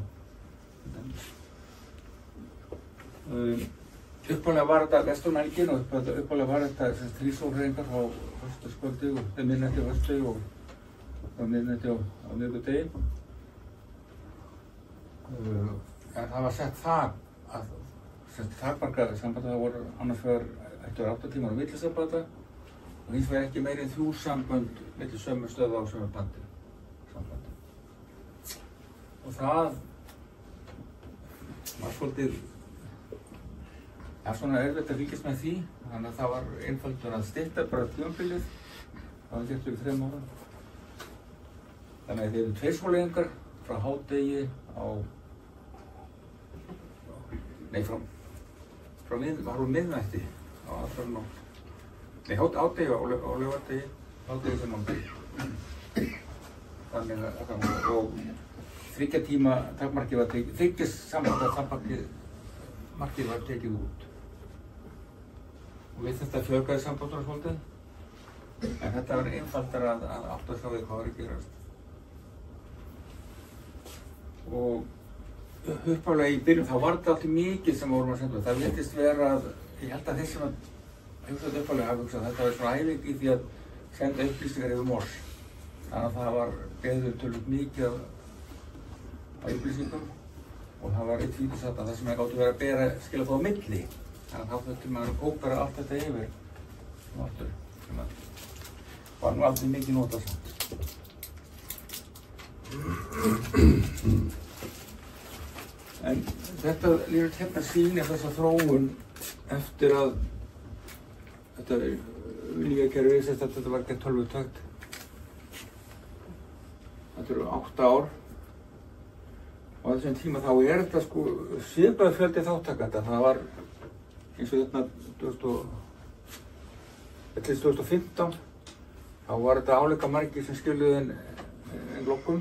Upphaflega var þetta Vesturmælgin og upphaflega var þetta 3 sólhringar frá föstudagskvöldi og miðnætti á föstudegi og miðnætti á miðvikudegi. En það var sett þak að takmarkaði sambandi, það voru annars vegar eftir 8 tímar á millisambanda og hins vegar ekki meiri en 3 sambönd milli sömu stöða á sömu bandi. Og það var svolítið svona erfitt að fylgjast með því, þannig að það var einfaldur að stytta bara tímabilið. Það var gert yfir 3 ára. Þannig að þeir eru 2 sólarhringar frá hádegi á frá miðnætti á allra nótt. Nei, hádegi á laugardegi, hádegi sem mánudag. Þannig að og 3 tíma takmarkið var tekið, 3 sambanda takmarkið var tekið út. Og við þetta fjölgaði sambanduna svolítið, en þetta var einfaldar að átta sig á því hvað var að gerast. Og upphaflega í byrjun þá var þetta alltaf mikið sem vorum að senda. Það virtist vera að, ég held að þeir sem hugsaði upphaflega hafi hugsað að þetta var svona æfing í því að senda upplýsingar yfir Mors. Þannig að það var beðið tölvöld mikið af upplýsingum og það var eitt vítisatt að það sem gátu verið að bera skilaboð á milli. Þannig að þá þurfti maður að kópera allt þetta yfir sem var nú aldrei mikið notað samt. En þetta lýður hérna sýnir þessa þróun eftir að þetta viljakerfi, þetta var gert tölvutækt. Þetta eru 8 ár. Og á þessum tíma þá er þetta sko svipaður fjöldi þáttakenda. Það var eins og hérna 2015 þá var þetta áleika margir sem skiluðu inn lokum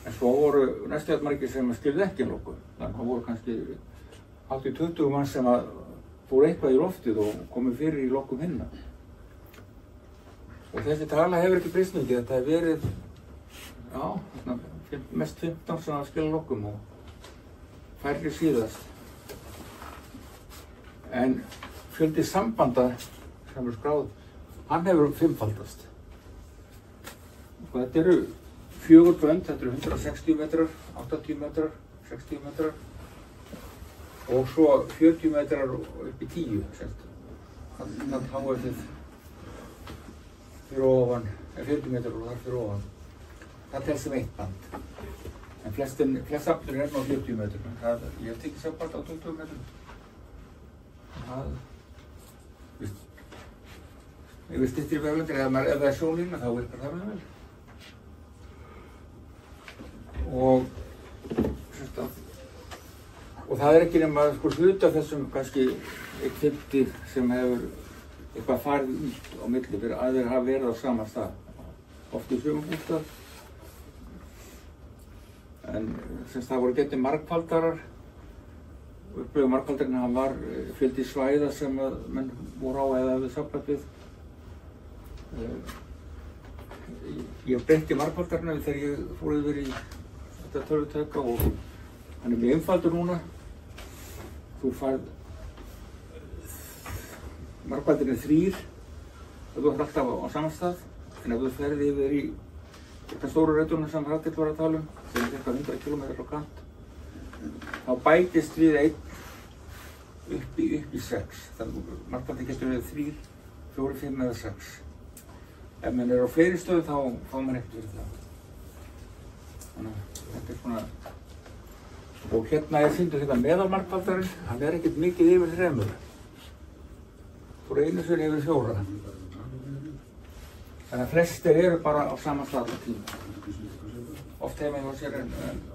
En svo voru næstu margir sem skilði ekki lokun. Þannig að það voru kannski hátt í 20 manns sem að fóru eitthvað í loftið og komu fyrir í lokum hinna. Og þessi tala hefur ekki breyst mikið. Þetta hefur verið, já, mest 15 sem að skilja lokum og færri síðast. En fjöldi sambanda sem er skráð, hann hefur 5-faldast. Og þetta eru 4 bönd, þetta eru 160 metrar, 80 metrar, 60 metrar og svo 40 metrar upp í 10, þannig að háið fyrir ofan, 40 metrar og þar fyrir ofan. Það telst sem 1 band. En flest sambandurinn er á 40 metrum. Ég hef tekið samband á 20 metrum. Ef við styttri veglendir, ef það er sjónlína, þá virkar það vel. Og það er ekki nema sko hluta þessum kannski 1/50 sem hefur eitthvað farið út á milli fyrir að þeir hafa verið á sama stað. Oft í sumarbústað. En það voru getið margfaldarar. Upplöfu margfaldarinn hann var fjöldi svæða sem að menn voru á eða við samband við. Ég breytti margfaldarinn þegar ég fór yfir í þetta tölvutæka og hann er mjög einfaldur núna. Þú færð margfaldarinn er 3 og þú ert alltaf á saman stað. En ef þú ferði yfir í þetta stóru reiturna sem Radill var að tala sem er eitthvað 100 km á kant, þá bætist við 1 upp í 6. Þannig að margfaldarinn getur verið 3, 4, 5 eða 6. Ef mann er á fleiri stöðu þá fá mann ekkert fyrir það. Þannig að þetta er svona... Og hérna ég fyndi þetta meðalmargfaldarinn, hann er ekkert mikið yfir 3. Fór einu sinni yfir 4. Þannig að flestir eru bara á sama stað á tíma. Oft heima hjá sér en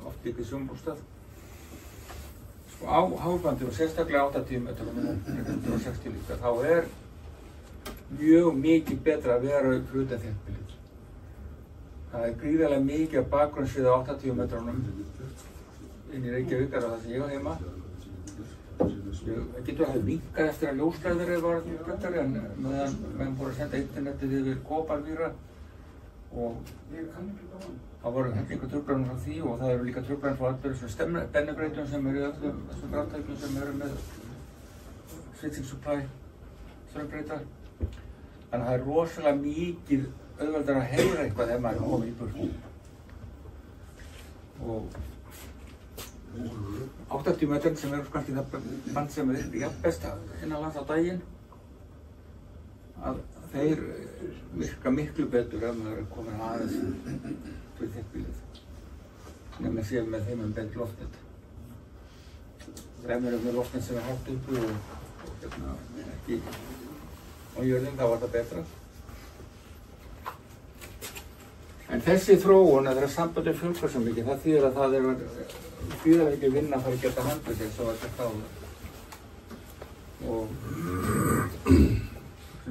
oft líka í sumarbústað. Sko á hábandi og sérstaklega 80 metrum og 160 líka, þá er mjög mikið betra að vera fyrir utan þéttbýlið. Það er gríðarlega mikið af bakgrunnsvið á 80 metrunum inn í Reykjavík, það sem ég á heima. Það getur að hafa minnkað eftir að ljósleiðari var bettari en meðan voru að senda internetið yfir kóparvíra og það voru hellinga truflanir frá því og það eru líka truflanir frá allir þessum bennubreytum sem eru í öllum þessum ráttækjum sem eru með switching supply strömbreyta. Þannig að það er rosalega mikið auðveldar að heyra eitthvað ef maður er komið í burtu. Og 80 metrar sem eru kannski það band sem er jafn best innanlands á daginn, að þeir virka miklu betur ef maður er komin aðeins fyrir þéttbýlið. Nefnir séu með þeim beint loftnet. Ef maður er með loftnet sem er hátt uppi og ekki á jörðum, þá var það betra. En þessi þróun, að þeirra sambandi fjölgar svo mikið, það þýðir að það er gríðarlega mikið vinna að fara að geta handað sig svo að þetta áður. Og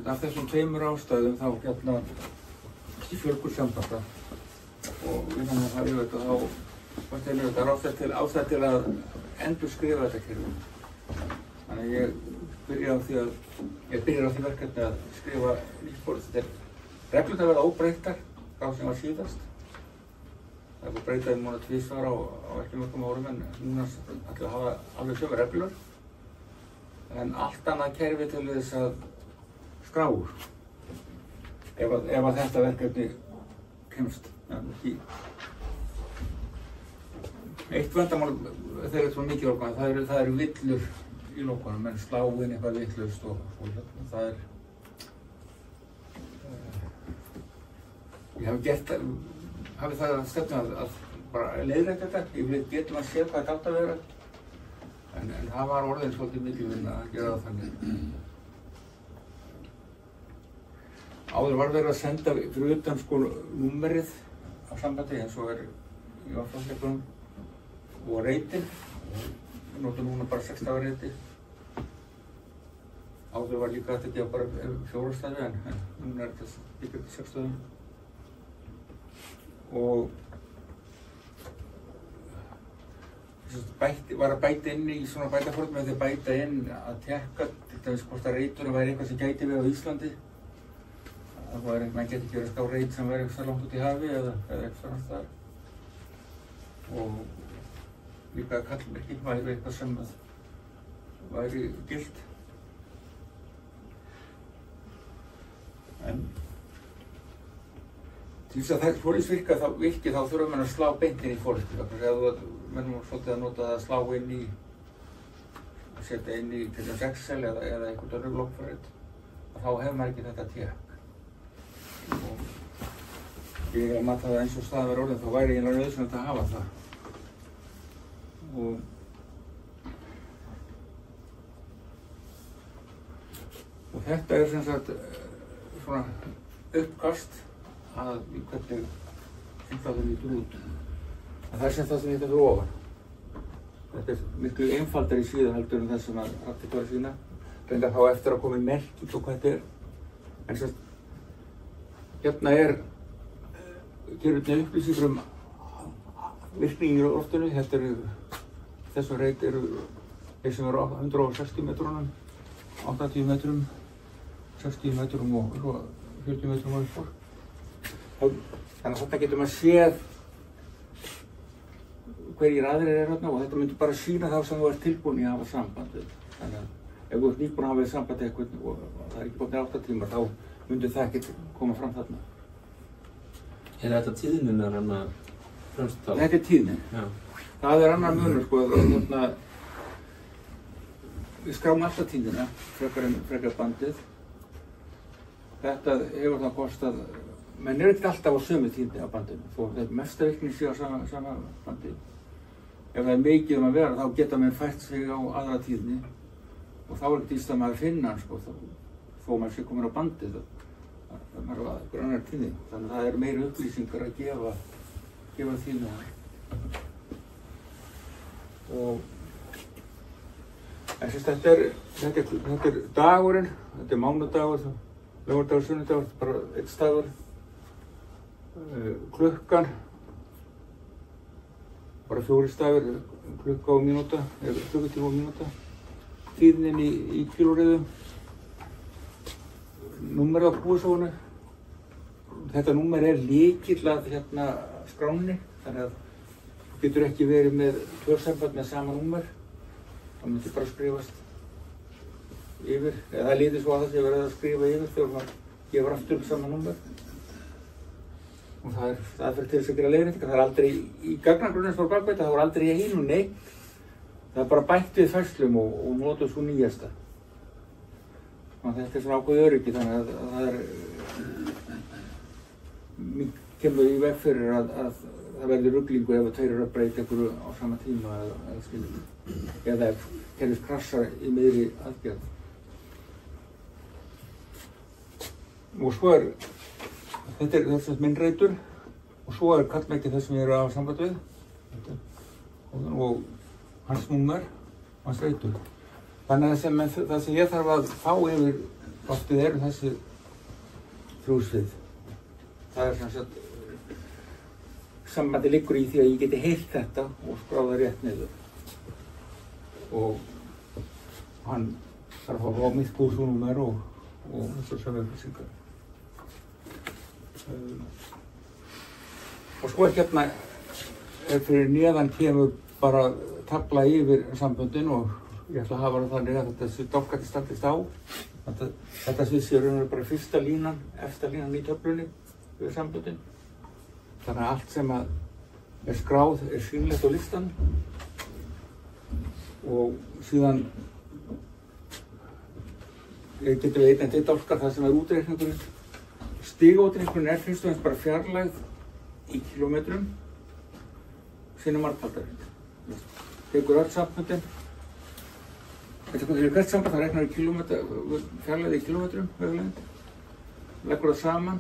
af þessum 2 ástæðum þá fjölgur sambanda og vinnan að fara yfir þetta þá var þetta ástæð til að endurskrifa þetta kerfi. Þannig að ég byrjar á því verkefni að skrifa lífsborð. Reglurnar verða óbreyttar frá sem var síðast. Það er búið að breyta þeim núna 2 á ekki mörgum árum en núna ætlum við að hafa alveg sömu reglur. En allt annað kerfi til þess að skrá úr. Ef að þetta verkefni kemst. Eitt vandamál þegar þetta er mikið lokan, það eru villur í lokunum, menn slá inn eitthvað vitlaust og það er... Ég hafi það að stefna að bara leiðrækja þetta, ég getum að séð hvað þetta átt að vera, en það var orðin svolítið mikið vinna að gera það þannig. Áður var verið að senda fyrir utan sko númerið á sambandi eins og er í áframleikunum og reitin. Við notum núna bara 6 daga reiti. Áður var líka að þetta gefa bara 4 staði en núna er þetta líka 6 staði. Og var að bæta inn í svona bætaform með því að bæta inn að tekka til dæmis hvort að reiturinn væri eitthvað sem gæti við á Íslandi. Það var mann geti ekki verið að ská reit sem væri eitthvað langt út í hafi eða eitthvað annars þar. Og líka að kallmerki væri eitthvað sem væri gilt. En til þess að það forriðsvirki þá þurfa mann að slá beint inn í forriðsvirki. Þegar menn voru svolítið að nota það að slá inn í, að setja inn í til þess Excel eða einhvern önnur loggforrit, þá hefur maður ekki þetta tékk. Og ég að matta það eins og staðan var orðin, þá væri eiginlega nauðsynlegt að hafa það. Og þetta sem sagt svona uppkast að hvernig innflæðið lítur út. En það sem það sem þetta fyrir ofan. Þetta miklu einfaldari síða heldur en það sem Arctic var að sýna. Reyndar þá eftir að koma í merking og hvað þetta En sem hérna gefur þetta upplýsingur virkningir á loftinu. Þessum reit eru þeir sem eru á 160 metrunum, 80 metrum, 60 metrum og 40 metrum og uppfór. Þannig að þetta getur maður séð hverjir aðrir þarna og þetta myndi bara sýna þá sem þú ert tilbúin í að hafa samband við. Þannig að ef þú ert nýbúin að hafa samband eitthvað og það er ekki búin 8 tímar, þá myndi það ekki koma fram þarna. Er þetta tíðnin fremst tala? Þetta er tíðnin. Já. Það er annar munur sko, við skráum alltaf tíðnina, frekar bandið. Þetta hefur það kostað, menn ekki alltaf á sömu tíðni á bandinu, þó þetta mesta virkni sé á sama bandi. Ef það er mikið að vera, þá geta menn fært sig á aðra tíðni og þá er ekki dýst að maður finna hann sko, þó maður sé komin á bandið, það maður á einhver annar tíðni. Þannig að það er meiri upplýsingar að gefa tíðni. Og þetta er dagurinn, þetta er mánudagur, laugardagur, sunnudagur, þetta er bara einn staður. Klukkan, bara 4 stafir, klukka og mínúta, eða klukkutíma og mínúta. Tíðnin í kílóriðum, númer á búsónu. Þetta númer er lykill að skránni, þannig að þú getur ekki verið með 2 samband með sama númer. Það myndi bara skrifast yfir, eða það líður svo að það sé verið að skrifa yfir þegar maður gefur aftur sama númer. Og það er fyrir til þess að gera leiðréttingar. Það er aldrei í gagnagrunnum sem var bakveita, það voru aldrei í einu neitt. Það er bara bætt við færslum og notuð svo nýjasta. Og þetta er svona ákveðið öryggi, þannig að það kemur í veg fyrir að það verður ruglingu ef tveir eru að breyta einhverju á sama tíma eða skilur. Eða ef kerfis krassar í miðri aðgerð. Og svo þetta er minn reitur og svo kallmerkið þess sem ég er að hafa samband við og hans númer og hans reitur. Þannig að það sem ég þarf að fá yfir loftið eru þessi 3 svið. Það er sem sagt sambandi liggur í því að ég geti heyrt þetta og skráða rétt niður. Og hann þarf að fá mitt búsúnúmer og þessar sömu upplýsingar. Og svo hérna fyrir neðan kemur bara tafla yfir samböndin og ég ætla að hafa það þannig að þetta sé dálkandi standist á. Þetta svið sé bara fyrsta línan, efsta línan í töflunni yfir samböndin. Þannig að allt sem er skráð er sýnilegt á listan. Og síðan getum við einnig dálkar það sem er útreikningurinn. Stigótreikningurinn er fyrst og fremst bara fjarlægð í kílómetrum sinnum margfaldarinn. Tekur öll samböndin. Fyrir hvert samband það reiknar fjarlægð í kílómetrum vegleginn. Leggur það saman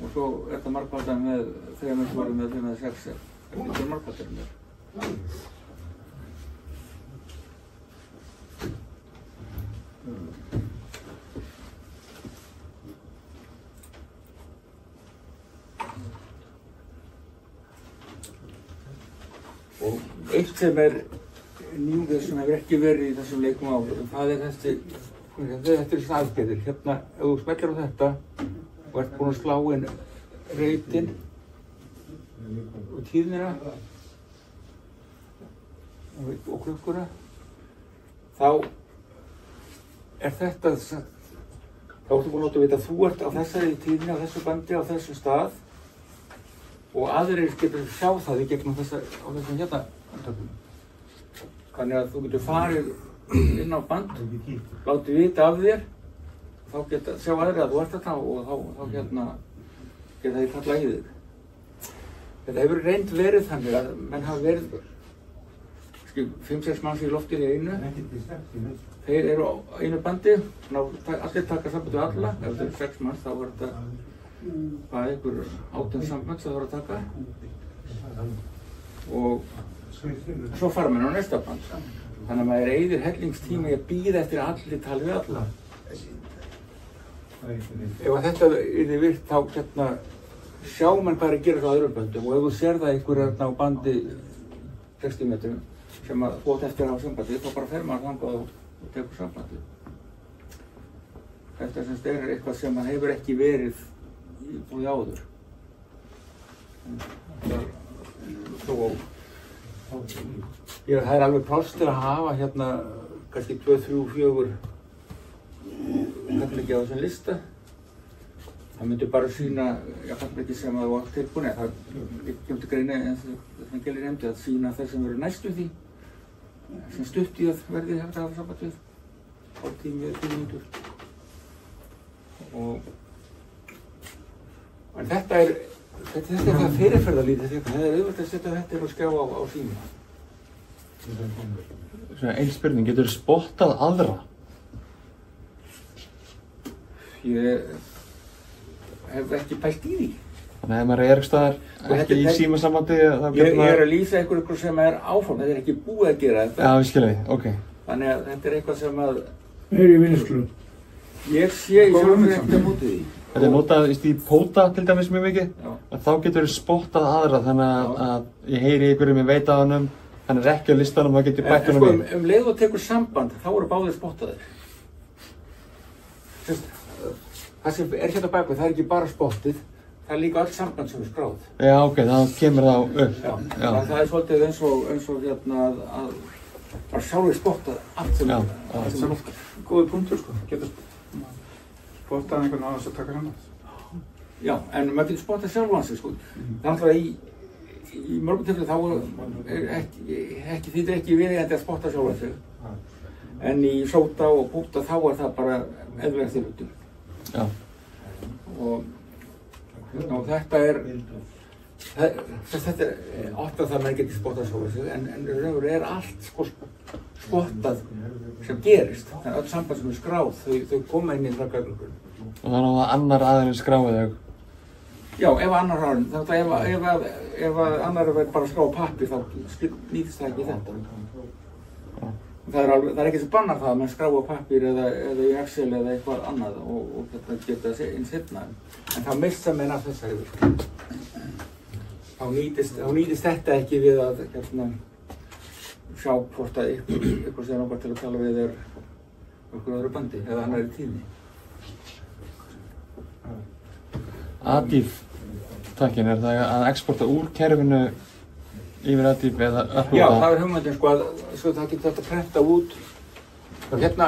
og svo er það margfaldar með 3 með 4 með 5 með 6 eftir margfaldarinn er. Og eitt sem nýjungur sem hefur ekki verið í þessum leikum áður, það þetta er svona aðgerðir. Hérna, ef þú smellir á þetta og ert búinn að slá inn reitinn og tíðnina og klukkuna, þá þetta, þá ertu búinn að vita að þú ert á þessari tíðni, á þessu bandi, á þessum stað og aðrir getur sjá það í gegnum þessum hérna handtökum. Þannig að þú getur farið inn á band, látið vita af þér, þá geta sjá aðrir að þú ert þarna og þá hérna geta þeir kalla í þig. Þetta hefur reynd verið þannig að menn hafa verið 5-6 manns í loftinu í einu. Þeir eru á einu bandi, allir taka samband við alla. Ef þetta eru 6 manns þá er þetta bara einhver 18 samband sem það voru að taka. Og svo fara menn á næsta band. Þannig að maður eyðir hellingstíma í að bíða eftir að allir tali við alla. Ef þetta yrði virt þá hérna sjá mann hvað er að gera svo á öðrum böndum og ef þú sér það einhver á bandi 60 metrum sem að þú átt eftir að hafa sambandi, þá bara fer maður þangað og tekur sambandi. Þetta semst eitthvað sem hefur ekki verið búið áður. Það er alveg pláss til að hafa hérna kannski 2, 3, 4 fallbyggi á þessum lista. Það myndi bara sýna fallbyggi sem það var tilbúin, það kemur til greina eins og það gælir nefndi að sýna þeir sem eru næstu því, sem stutt í að verði hægt að hafa samband við, á 10 mínútur. En þetta er það fyrirferðarlítið, það er auðvitað að setja þetta inn og skjá á síma. Ein spurning, getur þú spottað aðra? Ég hef ekki pælt í því. Þannig að ef maður er ekki staðar, ekki í símasambandi, þá getur maður... Ég er að lýsa einhverju sem er áfram, þetta er ekki búið að gera þetta. Já, ég skilja því, ok. Þannig að þetta er eitthvað sem að... Er í vinnslu. Ég sé í sjálfur ekkert að móti því. Þetta er notað í póta til dæmis mjög mikið. Þá getur þú spottað aðra, þannig að ég heyri ykkur ég veit af honum, hann er ekki á listanum og það getur bætt honum í. En leið og tekur samband, þá eru báðir spottaðir. Það sem er hérna bak við, það er ekki bara spottið, það er líka öll samband sem er skráð. Já, ok, þá kemur það upp. Já. Það er svolítið eins og hérna að bara sjálfur spottað allt sem er loftað. Góði punktur sko, getur spottað einhvern aðeins að taka hann. Já, en maður getur spottað sjálfan sig sko. Það er alltaf í mörgum tilfelli þá þýðir ekki viðeigandi að spotta sjálfan sig. En í sóta og púta þá er það bara eðlilegasti hlutur. Já. Og þetta er oft að það menn getur spottað sjálfan sig, en raunverulega er allt sko spottað sem gerist. Þannig að öll samband sem er skráð, þau koma inn í það gagnagrunn. Og þannig að annar aðeins skráið þau? Já, ef annar aðeins. Ef annar verður bara að skrá pappír, þá nýtist það ekki þetta. Það er ekki sem bannar það að mann skrá á pappír eða í Excel eða eitthvað annað og geta eins hérna. En þá missa menn af þessari virk. Þá nýtist þetta ekki við að sjá hvort að ykkur sé langar til að tala við okkur öðru bandi eða annarri tíðni. ADIF takkin, er það að exporta úr kerfinu yfir ADIF eða upplóta? Já, það er hugmyndin sko að það getur þetta prenta út. Hérna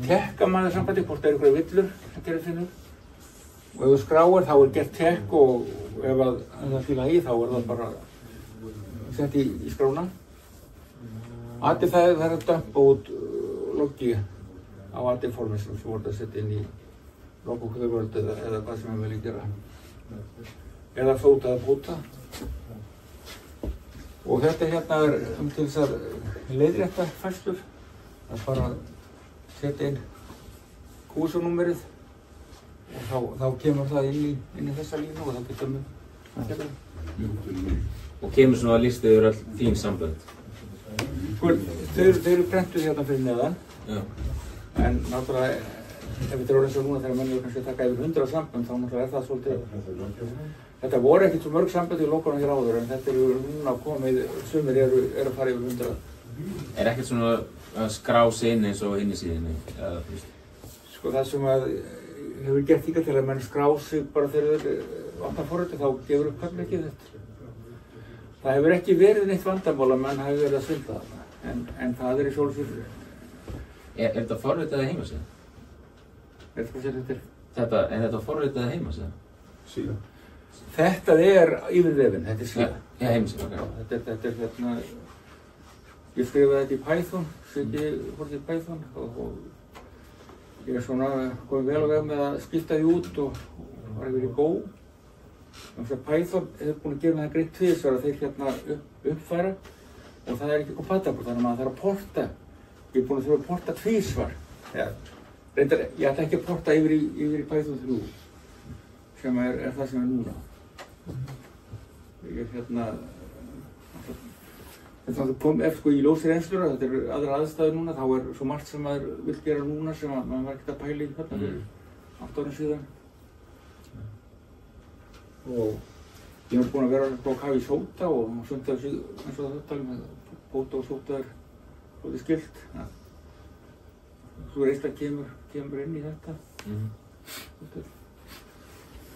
tekka maður sambandi hvort það eru einhverja villur sem gerir finnur. Og ef þú skráir þá er gert tekk og ef það fíla í þá er það bara sett í skrána. ADIF það er að dömpa út logi á ADIF-formi sem voru að setja inn í logoköðurvöld eða hvað sem við viljum gera. Eða fóta eða púta. Og þetta hérna er til þess að leiðrétta færslur. Það er bara að setja inn kúsunúmerið og þá kemur það inn í þessa línu og það getur við að gera. Og kemur svona að listu yfir all þín sambönd? Sko, þau eru prentuð hérna fyrir neðan. Já. En náttúrulega, ef þetta er orðið svo núna þegar menn eru kannski að taka yfir 100 sambönd, þá náttúrulega er það svolítið Þetta voru ekkert svo mörg sambandi í lokunum hér áður en þetta eru núna komið, sumir eru að fara yfir 100. Er ekkert svona að skrá sig inn eins og inn í síðinni? Sko það sem að hefur gert líka til að menn skrá sig bara þegar þeir opna forritið þá gefur upp kappleikið þetta. Það hefur ekki verið neitt vandamál að menn hafi verið að svindla þarna en það er í sjálfsög. Er þetta forritið eða heimasíða? Er þetta forritið eða heimasíða? Síða. Þetta er yfir vefinn, þetta er síða. Já, heimasíða, ok. Þetta er hérna, ég skrifaði þetta í Python, setji forritið í Python og ég er svona komið vel á veg með að skipta því út og var yfir í Go. Þannig að Python hefur búin að gera það greint tvisvar að þeir hérna uppfæra og það er ekki kompatibl, þannig að maður þarf að porta. Ég er búin að þurfa að porta tvisvar. Reyndar, ég ætla ekki að porta yfir í Python 3 sem er það sem er núna. Ég er hérna, sko í ljósi reynslur, þetta eru aðra aðstæður núna, þá er svo margt sem maður vil gera núna sem maður var ekkert að pæla í þarna fyrir 8 árum síðan. Og ég hef búin að vera á kafi í sóta og sundaði sig eins og það talið með bóta og sóta er svolítið skilt. Svo reynsla kemur inn í þetta.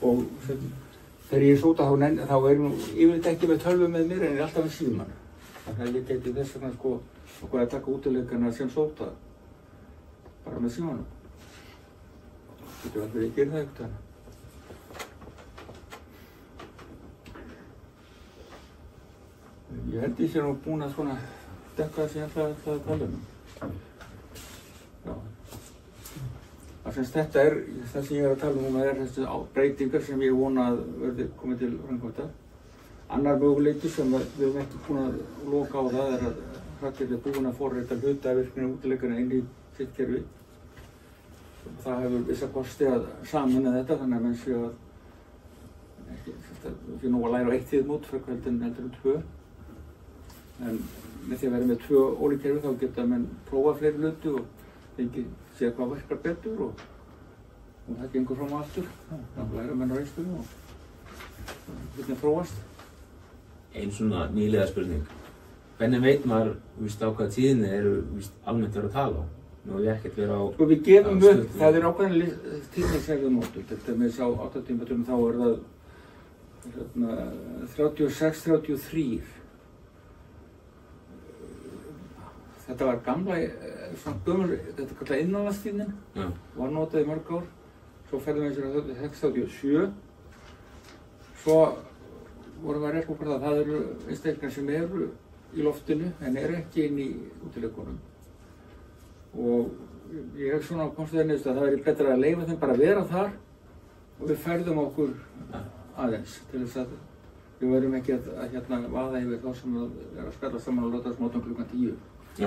Og þegar ég er sóta þá er nú yfirleitt ekki með tölvu með mér en er alltaf með símann. Þannig að ég geti þess vegna sko að taka útileikana sem sóta bara með símannum. Getur aldrei að gera það eitthvað. Ég held ég sé nú búin að svona dekka það sem ég ætlaði að tala um. Já. Þetta er, það sem ég er að tala um núna er þessi breytingar sem ég vona að verði komið til framkvæmda. Annar möguleiki sem við höfum ekki búin að loka á það er að Hraðgerð er búin að forrita hlutavirkni útileikana inn í sitt kerfi. Það hefur vissa kosti að sameina þetta þannig að menn séu að ekki nú að læra á eitt tíðmót fyrir heldur en 2. En með því að vera með 2 ólík kerfi þá geta menn prófa fleiri hluti og fengi séð hvað verkar betur og það gengur fram og aftur. Þá læra menn á reynslunni og hvernig þróast. Ein svona nýlega spurning. Hvernig veit maður á hvaða tíðinni eru almennt verið að tala á? Nú hef ég ekkert verið á... Sko við gefum upp, það er ákveðin tíðni sem við notum. Til dæmis á 8 tímatöfum þá er það 36-33. Þetta var gamla, svona gömur, þetta kallað innanlandstíðnin, var notað í mörg ár. Svo ferðum við eins og 36-37. Svo vorum við að rekna okkur það eru einstaklingar sem eru í loftinu en eru ekki inn í útileikunum. Og ég hef svona komst að það það væri betra að leyfa þeim bara að vera þar og við færðum okkur aðeins til þess að við verum ekki að hérna vaða yfir þá sem er að skalla saman og láta smótum klukkan 10. Þetta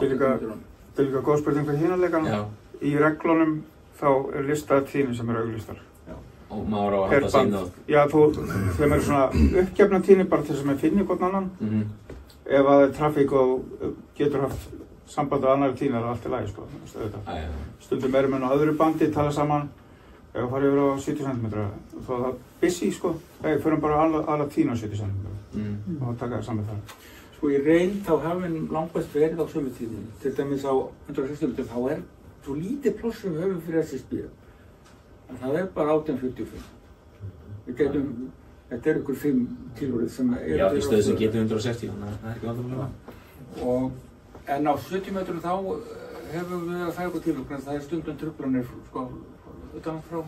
er líka góð spurning fyrir hínaleikarna. Í reglunum þá er listað tíðni sem eru auglistar. Og maður á að halda sig inn á það? Já, þeim eru svona uppgefna tíðni bara til þess að maður finni hvort annan. Ef að það er trafík og getur haft samband á annari tíðni er það allt í lagi, sko. Stundum erum við á öðru bandi, tala saman, ef við farum yfir á 70 cm. Þá er það busy, sko. Við förum bara aðra tíðni á 70 cm. Og taka það saman þar. Sko í reynd þá hafum við langbæst verið á sömu tíðinni. Til dæmis á 160 þá er svo lítið pláss sem við höfum fyrir SSB. Það er bara 1845. Við getum, þetta er ykkur 5 kílórið sem er... Já, í stöðu sem getur 160, þannig að það er ekki vandamála. En á 70 metrum þá hefum við að færa okkur til okkur, en það er stundum truflanir sko utanfrá.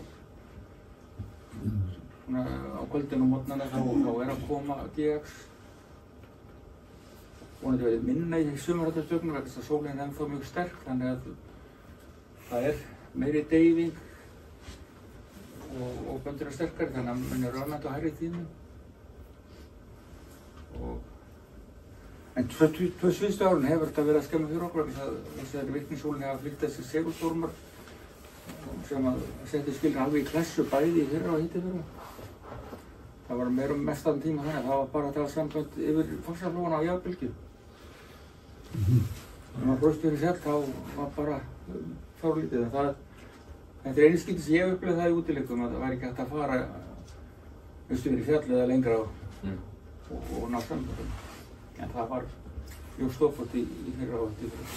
Svona á kvöldinu og morgnana þá er að koma GX. Vonandi verið minna í sumarhættastögnum vegna þess að sólin er ennþá mjög sterk, þannig að það er meiri deyfing og böndur er sterkari, þannig að mann er rafmænt og hærri í tíðinni. En 2 síðustu árun hefur þetta verið að skemma fyrir okkur vegna þess að virknisólinn hefur flytt þessi segulstormar sem að setja skilin alveg í klessu bæði í fyrra og hitti fyrra. Það var meira mestan tíma þannig að það var bara að tala samband yfir Faxaflóana á Jafnbylgju. Þegar maður bróst fyrir sjálf þá var bara fárlítið en þetta er einu skipti sem ég hef upplifað það í útileikum að það væri ekki hægt að fara austur í fjall eða lengra og ná sambandum. En það var mjög stofnfótt í fyrra og eftir fyrra.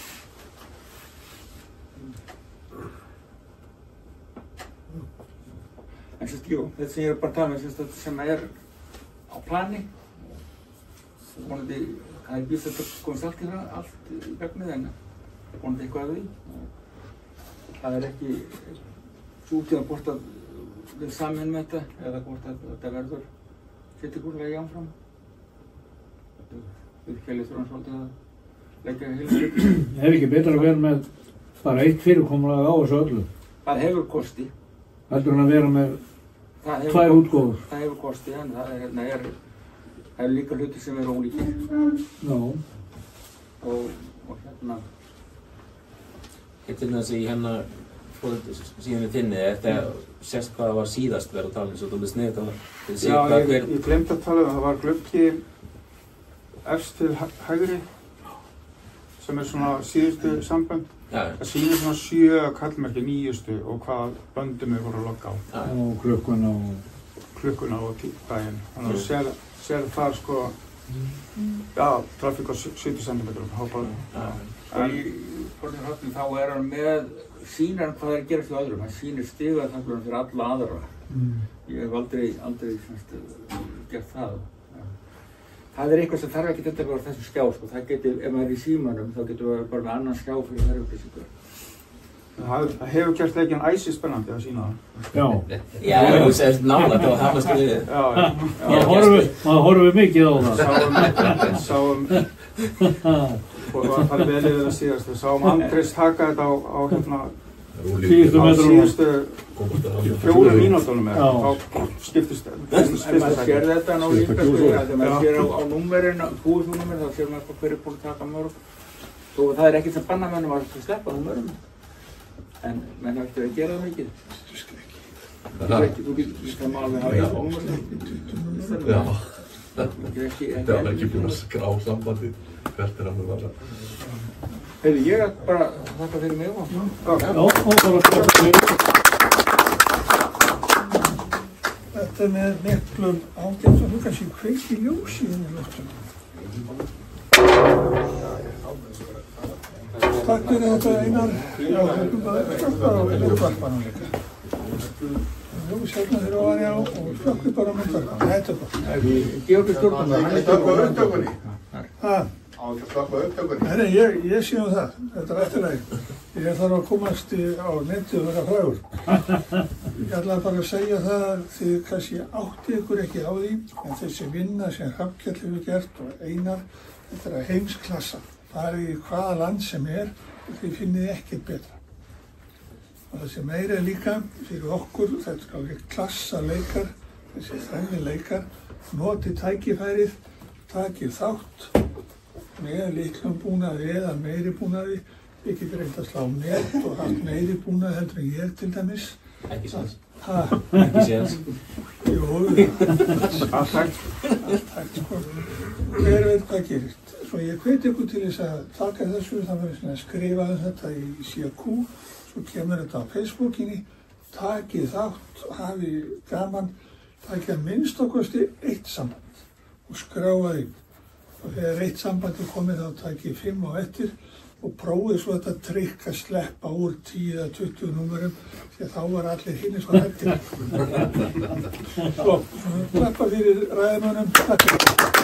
En sérst, jú, þetta sem ég er bara að tala um, sérst, þetta sem er á plani, vonandi, það er býst að þetta komast allt í gegnum en vonandi eitthvað að því. Það er ekki svo út í að hvort að við sameinum þetta eða hvort að þetta verður setjagúrlega áfram. Við kjælið þurfum svolítið að leggja heilstöku. Hefur ekki betra að vera með bara eitt fyrirkomulag á þessu öllu? Það hefur kosti. Heldur hann að vera með tvær útgóður? Það hefur kosti en það er líka hluti sem eru ólíkir. Já. Og hérna... Til þess að í hennar síðan við þinni, þetta sést hvað var síðast verið að tala eins og þú sniðið það. Já, ég glemt að tala um það. Það var gluggi efst til hægri sem er svona síðustu sambönd. Það sýnir svona 7 kallmerki, 9. og hvað böndum við voru að logga á. Og klukkuna og daginn. Þannig að sér þar sko, já, trafík á 70 cm. En í Fornarhöfnum þá er hann með, sýnir hann hvað er að gera fyrir öðrum. Hann sýnir stigatöflunum fyrir alla aðra. Ég hef aldrei gert það. Það er eitthvað sem þarf ekki þetta bara þessum skjá, sko. Það getur, ef maður er í símanum, þá getur við bara með annan skjá fyrir þær upplýsingar. Það hefur gert leikinn æsi spennandi að sína það. Já. Já, þú segist nálægt og það varst við. Maður horfum mikið á það. Sáum, og það var vel yfir það síðast. Við sáum Andrés taka þetta á hérna, síðustu 4 mínútunum þá skiptist En maður sér þetta ná líka þegar maður sér á númerinu, húsnúmer, þá sér maður hvað hver er búin að taka mörg. Þó það er ekkert sem banna mönnum að sleppa númerum. En menn ættu að gera það mikið. Þú getur alveg hafa á númerinu. Já. Það var ekki búin að skrá sambandið. Hvert er hann að vara? Heiði, ég er bara þakka fyrir mig og Þetta er með miklum ágætt og þú kannski kveiki ljósi inn í loftunum. Takk fyrir þetta Einar. Já, við erum bara slökkvað á myndvarpanum líka. Ljós hérna fyrir ofan já og slökkvið bara á myndvarpanum. Þetta er bara. Georgur Stjórnum. Hann er slökkvað upptökunni. Hæ? Á ekki að slökkvað upptökunni. Nei, ég sé það. Þetta er eftirlega. Ég þarf að komast á netið og vera frægur. Ég ætla bara að segja það að þið kannski átti ykkur ekki á því, en þessi vinna sem Hrafnkell hefur gert og Einar, þetta er heimsklassa. Farið í hvaða land sem er og þið finnið ekkert betra. Og það sem meira er líka fyrir okkur, þetta er alveg klassaleikar, þessi þrenni leikar, notið tækifærið, takið þátt með litlum búnaði eða meiri búnaði. Ég get reynt að slá net og haft meiri búnað heldur en ég til dæmis. Ekki séns. Ekki séns. Jú, allt hægt sko. Hver veit hvað gerist. Svo ég hveti ykkur til þess að taka þessu, það verður að skrifa þetta í CQ, svo kemur þetta á Facebookinni, takið þátt, hafi gaman, takið að minnst okkarstu 1 samband og skráaði. Og þegar 1 samband er komið þá takið 5 á eftir og prófið svo þetta trikk að sleppa úr 10 eða 20 númerum því að þá var allir hinni svo hættir. Svo, klappa fyrir ræðumönnum. Takk fyrir.